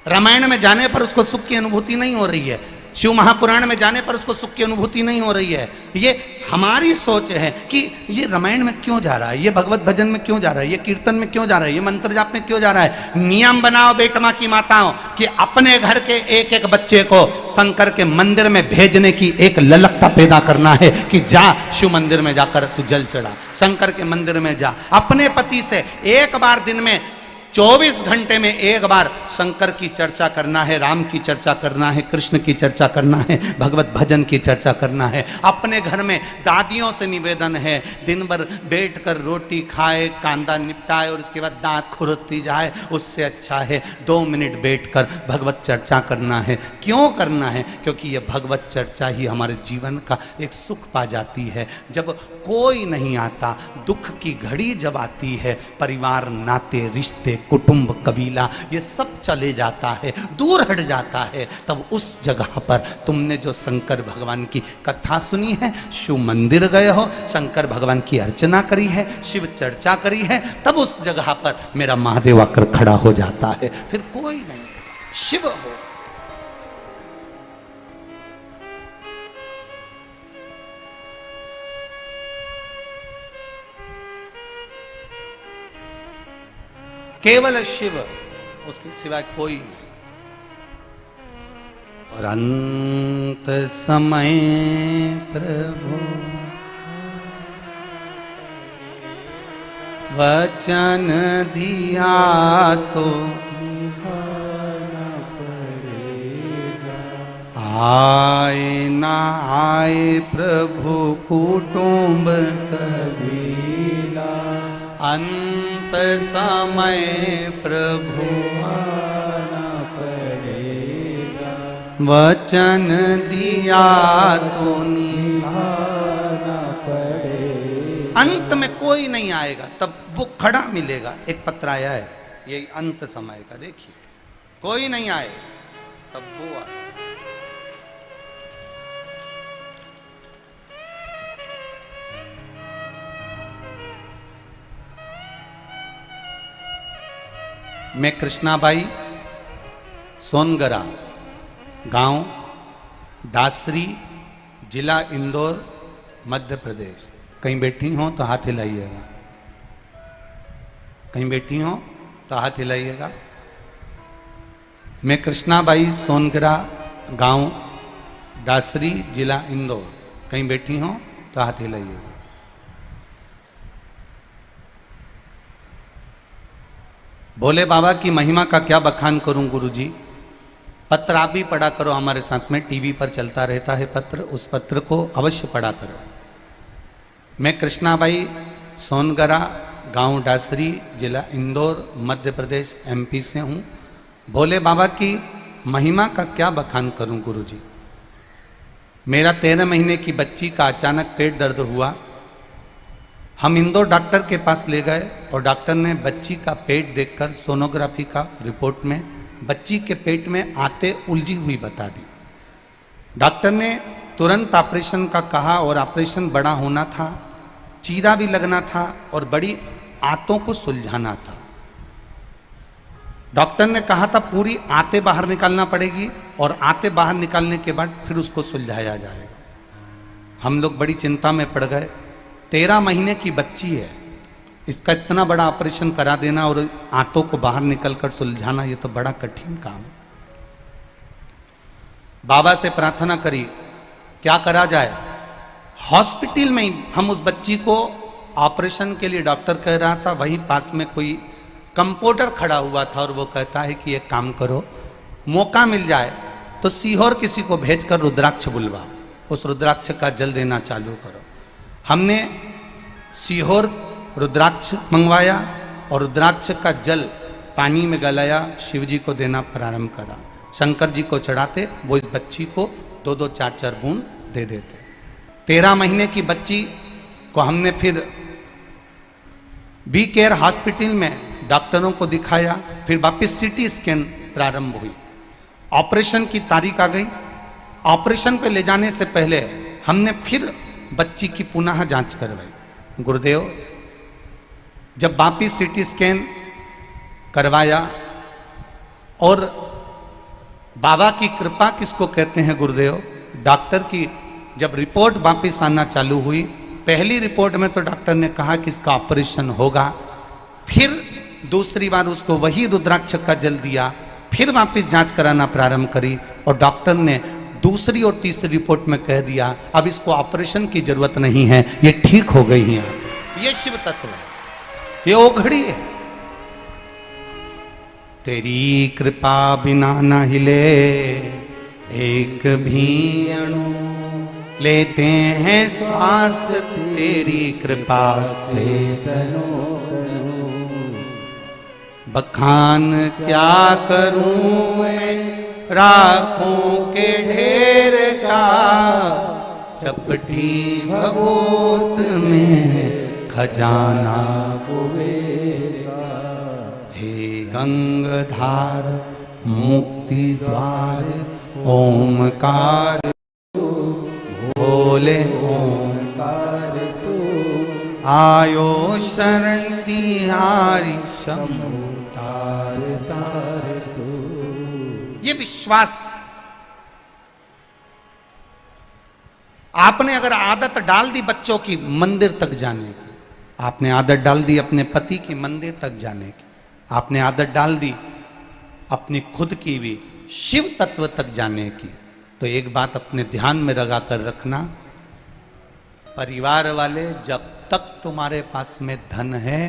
रामायण में जाने पर उसको सुख की अनुभूति नहीं हो रही है, शिव महापुराण में जाने पर उसको सुख की अनुभूति नहीं हो रही है। ये हमारी सोच है कि ये रामायण में क्यों जा रहा है, ये भगवत भजन में क्यों जा रहा है, ये कीर्तन में क्यों जा रहा है, ये मंत्र जाप में क्यों जा रहा है। नियम बनाओ बेटमा की माताओं कि अपने घर के एक एक बच्चे को शंकर के मंदिर में भेजने की एक ललकता पैदा करना है कि जा शिव मंदिर में जाकर तू जल चढ़ा, शंकर के मंदिर में जा। अपने पति से एक बार दिन में 24 घंटे में एक बार शंकर की चर्चा करना है, राम की चर्चा करना है, कृष्ण की चर्चा करना है, भगवत भजन की चर्चा करना है। अपने घर में दादियों से निवेदन है दिन भर बैठकर रोटी खाए, कांदा निपटाए और उसके बाद दांत खुरती जाए, उससे अच्छा है 2 मिनट बैठकर भगवत चर्चा करना है। क्यों करना है? क्योंकि ये भगवत चर्चा ही हमारे जीवन का एक सुख पा जाती है। जब कोई नहीं आता, दुख की घड़ी जब आती है, परिवार, नाते, रिश्ते, कुटुंब, कबीला ये सब चले जाता है, दूर हट जाता है, तब उस जगह पर तुमने जो शंकर भगवान की कथा सुनी है, शिव मंदिर गए हो, शंकर भगवान की अर्चना करी है, शिव चर्चा करी है, तब उस जगह पर मेरा महादेव आकर खड़ा हो जाता है। फिर कोई नहीं, शिव हो। केवल शिव, उसके सिवाय कोई नहीं। और अंत समय प्रभु वचन दिया तो आए ना आए प्रभु कुटुंब कबीला, अंत समय प्रभु आना पड़ेगा, वचन दिया तो निभाना पड़ेगा। अंत में कोई नहीं आएगा, तब वो खड़ा मिलेगा। एक पत्र आया है ये अंत समय का, देखिए, कोई नहीं आएगा तब वो आएगा। मैं कृष्णाबाई, सोनगरा, गांव दासरी, जिला इंदौर, मध्य प्रदेश। कहीं बैठी हो तो हाथ हिलाइएगा, कहीं बैठी हो तो हाथ हिलाइएगा। मैं कृष्णाबाई, सोनगरा, गांव दासरी, जिला इंदौर। कहीं बैठी हो तो हाथ हिलाइएगा। भोले बाबा की महिमा का क्या बखान करूं गुरुजी। पत्र आप भी पढ़ा करो हमारे साथ में, टीवी पर चलता रहता है पत्र, उस पत्र को अवश्य पढ़ा करो। मैं कृष्णाबाई, सोनगरा, गांव डासरी, जिला इंदौर, मध्य प्रदेश, MP से हूं। भोले बाबा की महिमा का क्या बखान करूं गुरुजी। मेरा 13 महीने की बच्ची का अचानक पेट दर्द हुआ। हम इंदौर डॉक्टर के पास ले गए और डॉक्टर ने बच्ची का पेट देखकर सोनोग्राफी का रिपोर्ट में बच्ची के पेट में आते उलझी हुई बता दी। डॉक्टर ने तुरंत ऑपरेशन का कहा और ऑपरेशन बड़ा होना था, चीरा भी लगना था और बड़ी आंतों को सुलझाना था। डॉक्टर ने कहा था पूरी आंतें बाहर निकालना पड़ेगी और आंतें बाहर निकालने के बाद फिर उसको सुलझाया जाएगा। हम लोग बड़ी चिंता में पड़ गए। 13 महीने की बच्ची है, इसका इतना बड़ा ऑपरेशन करा देना और आंतों को बाहर निकलकर सुलझाना, ये तो बड़ा कठिन काम है। बाबा से प्रार्थना करी क्या करा जाए। हॉस्पिटल में ही हम उस बच्ची को ऑपरेशन के लिए डॉक्टर कह रहा था, वहीं पास में कोई कंपाउंडर खड़ा हुआ था और वो कहता है कि एक काम करो, मौका मिल जाए तो सीहोर किसी को भेजकर रुद्राक्ष बुलवाओ, उस रुद्राक्ष का जल देना चालू करो। हमने सीहोर रुद्राक्ष मंगवाया और रुद्राक्ष का जल पानी में गलाया, शिवजी को देना प्रारंभ करा। शंकर जी को चढ़ाते, वो इस बच्ची को 2-2, 4-4 बूंद दे देते। 13 महीने की बच्ची को हमने फिर बी केयर हॉस्पिटल में डॉक्टरों को दिखाया, फिर वापस CT स्कैन प्रारंभ हुई। ऑपरेशन की तारीख आ गई, ऑपरेशन पे ले जाने से पहले हमने फिर बच्ची की पुनः जांच करवाई। गुरुदेव, जब वापिस सीटी स्कैन करवाया और बाबा की कृपा किसको कहते हैं गुरुदेव, डॉक्टर की जब रिपोर्ट वापिस आना चालू हुई, पहली रिपोर्ट में तो डॉक्टर ने कहा कि इसका ऑपरेशन होगा, फिर दूसरी बार उसको वही रुद्राक्ष का जल दिया, फिर वापिस जांच कराना प्रारंभ करी और डॉक्टर ने दूसरी और तीसरी रिपोर्ट में कह दिया अब इसको ऑपरेशन की जरूरत नहीं है, ये ठीक हो गई है। ये शिव तत्व है, ये ओघड़ी है। तेरी कृपा बिना न हिले एक भी अणु, लेते हैं श्वास तेरी कृपा से तनो तनो। बखान क्या करूं मैं राखों के ढेर का, चपटी भगोत में खजाना कुबेरा। हे गंगाधार मुक्ति द्वार ओमकार बोले ओमकार तू, आयो शरण तिहारी शंभु तार तार तू। ये विश्वास आपने अगर आदत डाल दी बच्चों की मंदिर तक जाने की, आपने आदत डाल दी अपने पति की मंदिर तक जाने की, आपने आदत डाल दी अपनी खुद की भी शिव तत्व तक जाने की, तो एक बात अपने ध्यान में लगा कर रखना, परिवार वाले जब तक तुम्हारे पास में धन है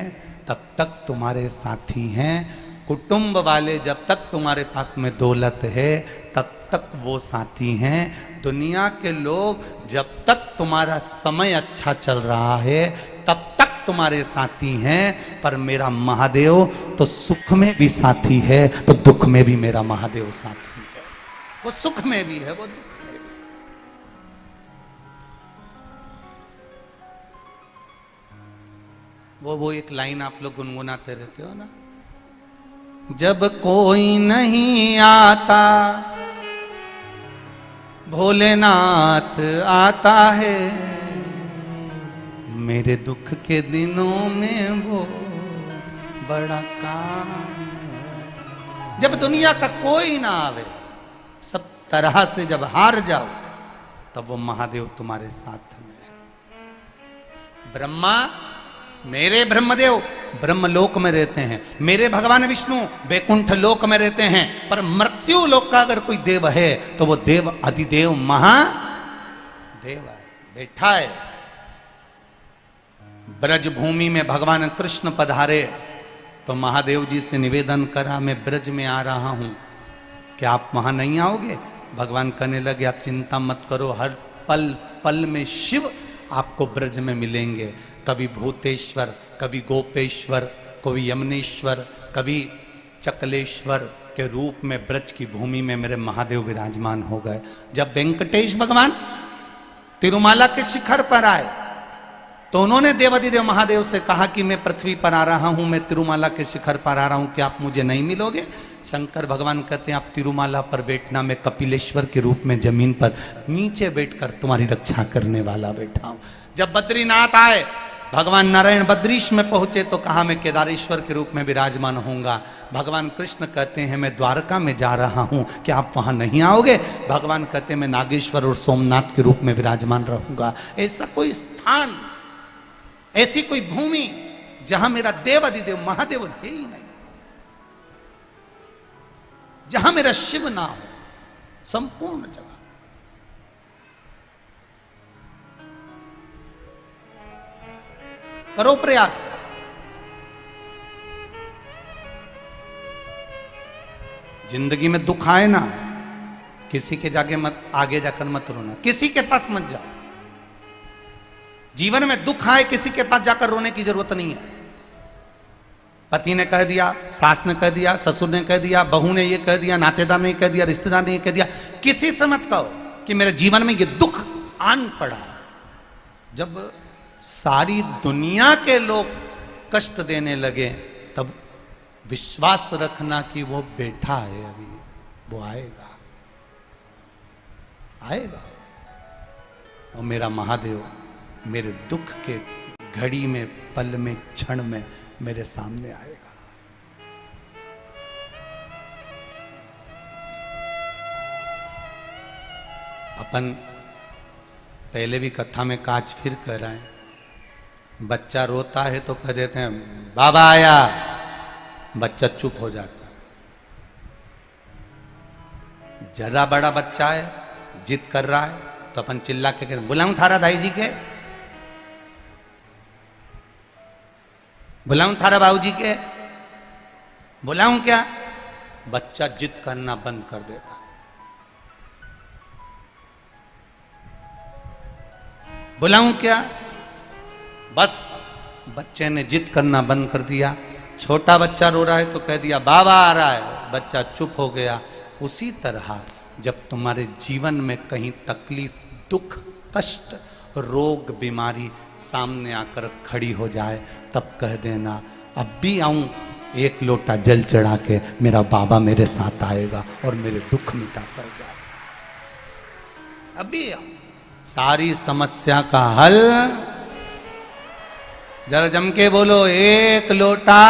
तब तक तुम्हारे साथी हैं, कुटुंब वाले जब तक तुम्हारे पास में दौलत है तब तक वो साथी हैं, दुनिया के लोग जब तक तुम्हारा समय अच्छा चल रहा है तब तक तुम्हारे साथी हैं, पर मेरा महादेव तो सुख में भी साथी है तो दुख में भी मेरा महादेव साथी है। वो सुख में भी है, वो दुख में भी। वो एक लाइन आप लोग गुनगुनाते रहते हो ना, जब कोई नहीं आता भोलेनाथ आता है, मेरे दुख के दिनों में वो बड़ा काम। जब दुनिया का कोई ना आवे, सब तरह से जब हार जाओ, तब वो महादेव तुम्हारे साथ में है। ब्रह्मा मेरे ब्रह्मदेव ब्रह्मलोक में रहते हैं, मेरे भगवान विष्णु बैकुंठ लोक में रहते हैं, पर मृत्यु लोक का अगर कोई देव है तो वो देव अधिदेव महादेव है, बैठा है। ब्रज भूमि में भगवान कृष्ण पधारे तो महादेव जी से निवेदन करा, मैं ब्रज में आ रहा हूं, क्या आप वहां नहीं आओगे? भगवान कहने लगे आप चिंता मत करो, हर पल पल में शिव आपको ब्रज में मिलेंगे। कभी भूतेश्वर, कभी गोपेश्वर, कभी यमनेश्वर, कभी चकलेश्वर के रूप में ब्रज की भूमि में मेरे महादेव विराजमान हो गए। जब वेंकटेश भगवान तिरुमाला के शिखर पर आए तो उन्होंने देवाधिदेव महादेव से कहा कि मैं पृथ्वी पर आ रहा हूं, मैं तिरुमाला के शिखर पर आ रहा हूं, क्या आप मुझे नहीं मिलोगे? शंकर भगवान कहते हैं आप तिरुमाला पर बैठना, मैं कपिलेश्वर के रूप में जमीन पर नीचे बैठकर तुम्हारी रक्षा करने वाला बैठा हूं। जब बद्रीनाथ आए, भगवान नारायण बद्रीश में पहुंचे तो कहा मैं केदारेश्वर के रूप में विराजमान होऊंगा। भगवान कृष्ण कहते हैं मैं द्वारका में जा रहा हूं, क्या आप वहां नहीं आओगे? भगवान कहते हैं मैं नागेश्वर और सोमनाथ के रूप में विराजमान रहूंगा। ऐसा कोई स्थान, ऐसी कोई भूमि जहां मेरा देव अधिदेव महादेव है ही नहीं, जहां मेरा शिव ना हो, संपूर्ण जगह। करो प्रयास, जिंदगी में दुख आए ना, किसी के जाके मत आगे जाकर मत रोना, किसी के पास मत जाओ। जीवन में दुख आए किसी के पास जाकर रोने की जरूरत नहीं है। पति ने कह दिया, सास ने कह दिया, ससुर ने कह दिया, बहू ने ये कह दिया, नातेदार ने कह दिया, रिश्तेदार ने ये कह दिया, किसी से मत कहो कि मेरे जीवन में ये दुख आन पड़ा। जब सारी दुनिया के लोग कष्ट देने लगे तब विश्वास रखना कि वो बैठा है, अभी वो आएगा। आएगा। और मेरा महादेव मेरे दुख के घड़ी में, पल में, क्षण में मेरे सामने आएगा। अपन पहले भी कथा में काज फिर कह रहे हैं, बच्चा रोता है तो कह देते हैं बाबा आया, बच्चा चुप हो जाता है। जरा बड़ा बच्चा है, जिद कर रहा है, तो अपन चिल्ला के कहते बुलाऊं थारा दाई जी के, बुलाऊं थारा बाबू जी के, बुलाऊं क्या? बच्चा जिद करना बंद कर देता। बुलाऊं क्या? बस बच्चे ने जिद करना बंद कर दिया। छोटा बच्चा रो रहा है तो कह दिया बाबा आ रहा है, बच्चा चुप हो गया। उसी तरह जब तुम्हारे जीवन में कहीं तकलीफ, दुख, कष्ट, रोग, बीमारी सामने आकर खड़ी हो जाए, तब कह देना अब भी आऊं, एक लोटा जल चढ़ा के मेरा बाबा मेरे साथ आएगा और मेरे दुख मिटा कर जाएगा। अभी आऊं, सारी समस्या का हल। जरा जम के बोलो, एक लोटा।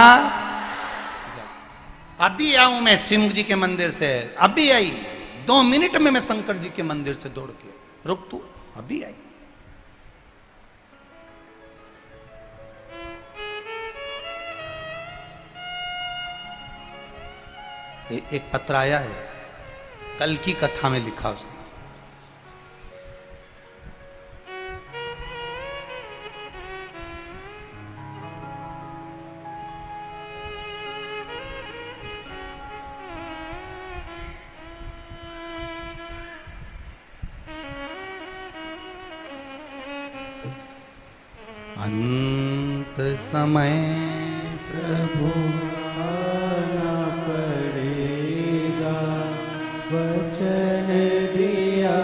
अभी आऊं मैं सिंह जी के मंदिर से, अभी आई, 2 मिनट में मैं शंकर जी के मंदिर से दौड़ के। रुक तू, अभी आई। एक पत्र आया है, कल की कथा में लिखा उसने। अंत समय प्रभु आना पड़ेगा, वचन दिया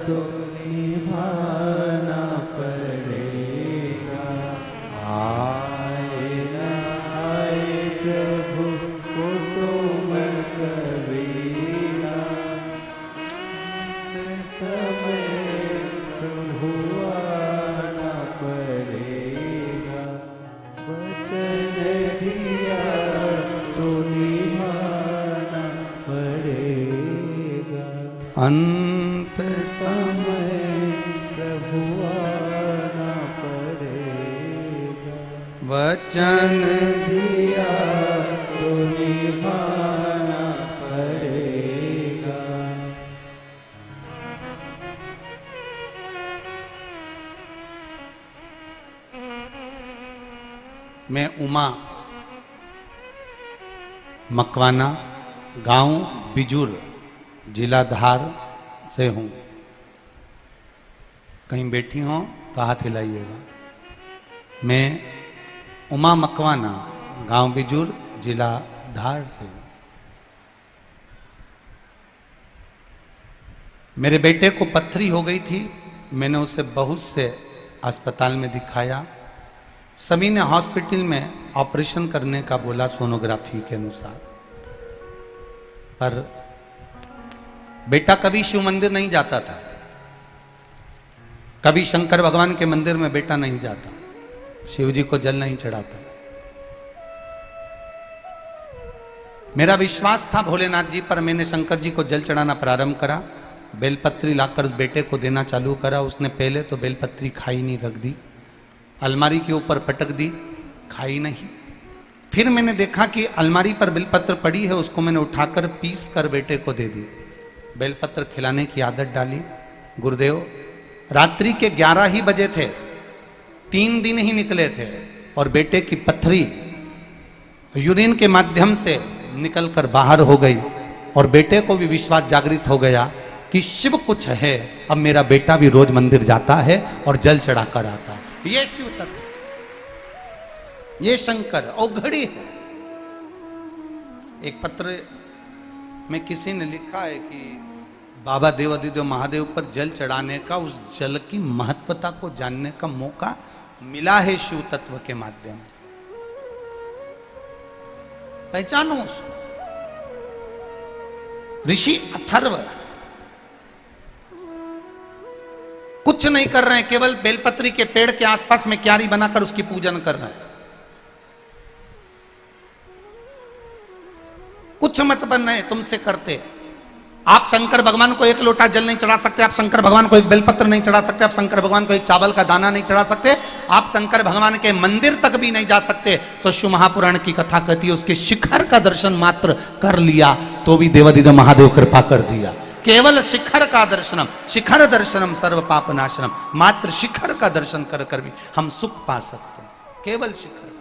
तो निभाना पड़ेगा। आए न आए प्रभु कुटुंब कबीला, अंत समय प्रभु आना पड़ेगा, वचन दिया तो निभाना पड़ेगा। अंत समय प्रभु आना पड़ेगा, वचन दिया तो निभाना पड़ेगा। मैं उमा मकवाना, गांव बिजूर, जिला धार से हूं। कहीं बैठी हो तो हाथ हिलाइएगा। मैं उमा मकवाना, गांव बिजूर, जिला धार से हूं। मेरे बेटे को पथरी हो गई थी। मैंने उसे बहुत से अस्पताल में दिखाया। सभी ने हॉस्पिटल में ऑपरेशन करने का बोला सोनोग्राफी के अनुसार, पर बेटा कभी शिव मंदिर नहीं जाता था, कभी शंकर भगवान के मंदिर में बेटा नहीं जाता, शिव जी को जल नहीं चढ़ाता। मेरा विश्वास था भोलेनाथ जी पर। मैंने शंकर जी को जल चढ़ाना प्रारंभ करा, बेलपत्री लाकर बेटे को देना चालू करा। उसने पहले तो बेलपत्री खाई नहीं, रख दी, अलमारी के ऊपर पटक दी, खाई नहीं। फिर मैंने देखा कि अलमारी पर बेलपत्र पड़ी है, उसको मैंने उठाकर पीस कर बेटे को दे दी। बेलपत्र खिलाने की आदत डाली। गुरुदेव, रात्रि के 11 ही बजे थे, 3 दिन ही निकले थे और बेटे की पथरी यूरिन के माध्यम से निकलकर बाहर हो गई और बेटे को भी विश्वास जागृत हो गया कि शिव कुछ है। अब मेरा बेटा भी रोज मंदिर जाता है और जल चढ़ा कर आता है। ये शिव तत्व, ये शंकर औघड़ी है। एक पत्र में किसी ने लिखा है कि बाबा देवादिदेव महादेव पर जल चढ़ाने का, उस जल की महत्वता को जानने का मौका मिला है शिव तत्व के माध्यम से। पहचानो उसको। ऋषि अथर्व कुछ नहीं कर रहे हैं, केवल बेलपत्री के पेड़ के आसपास में क्यारी बनाकर उसकी पूजन कर रहे हैं। कुछ मत बन रहे तुमसे करते। आप शंकर भगवान को एक लोटा जल नहीं चढ़ा सकते, आप शंकर भगवान को एक बेलपत्र नहीं चढ़ा सकते, आप शंकर भगवान को एक चावल का दाना नहीं चढ़ा सकते, आप शंकर भगवान के मंदिर तक भी नहीं जा सकते। तो शिव महापुराण की कथा कहती है उसके शिखर का दर्शन मात्र कर लिया तो भी देवादिदेव महादेव कृपा कर दिया। केवल शिखर का दर्शनम, शिखर दर्शनम सर्व पाप नाशनम, मात्र शिखर का दर्शन कर कर भी हम सुख पा सकते हैं, केवल शिखर।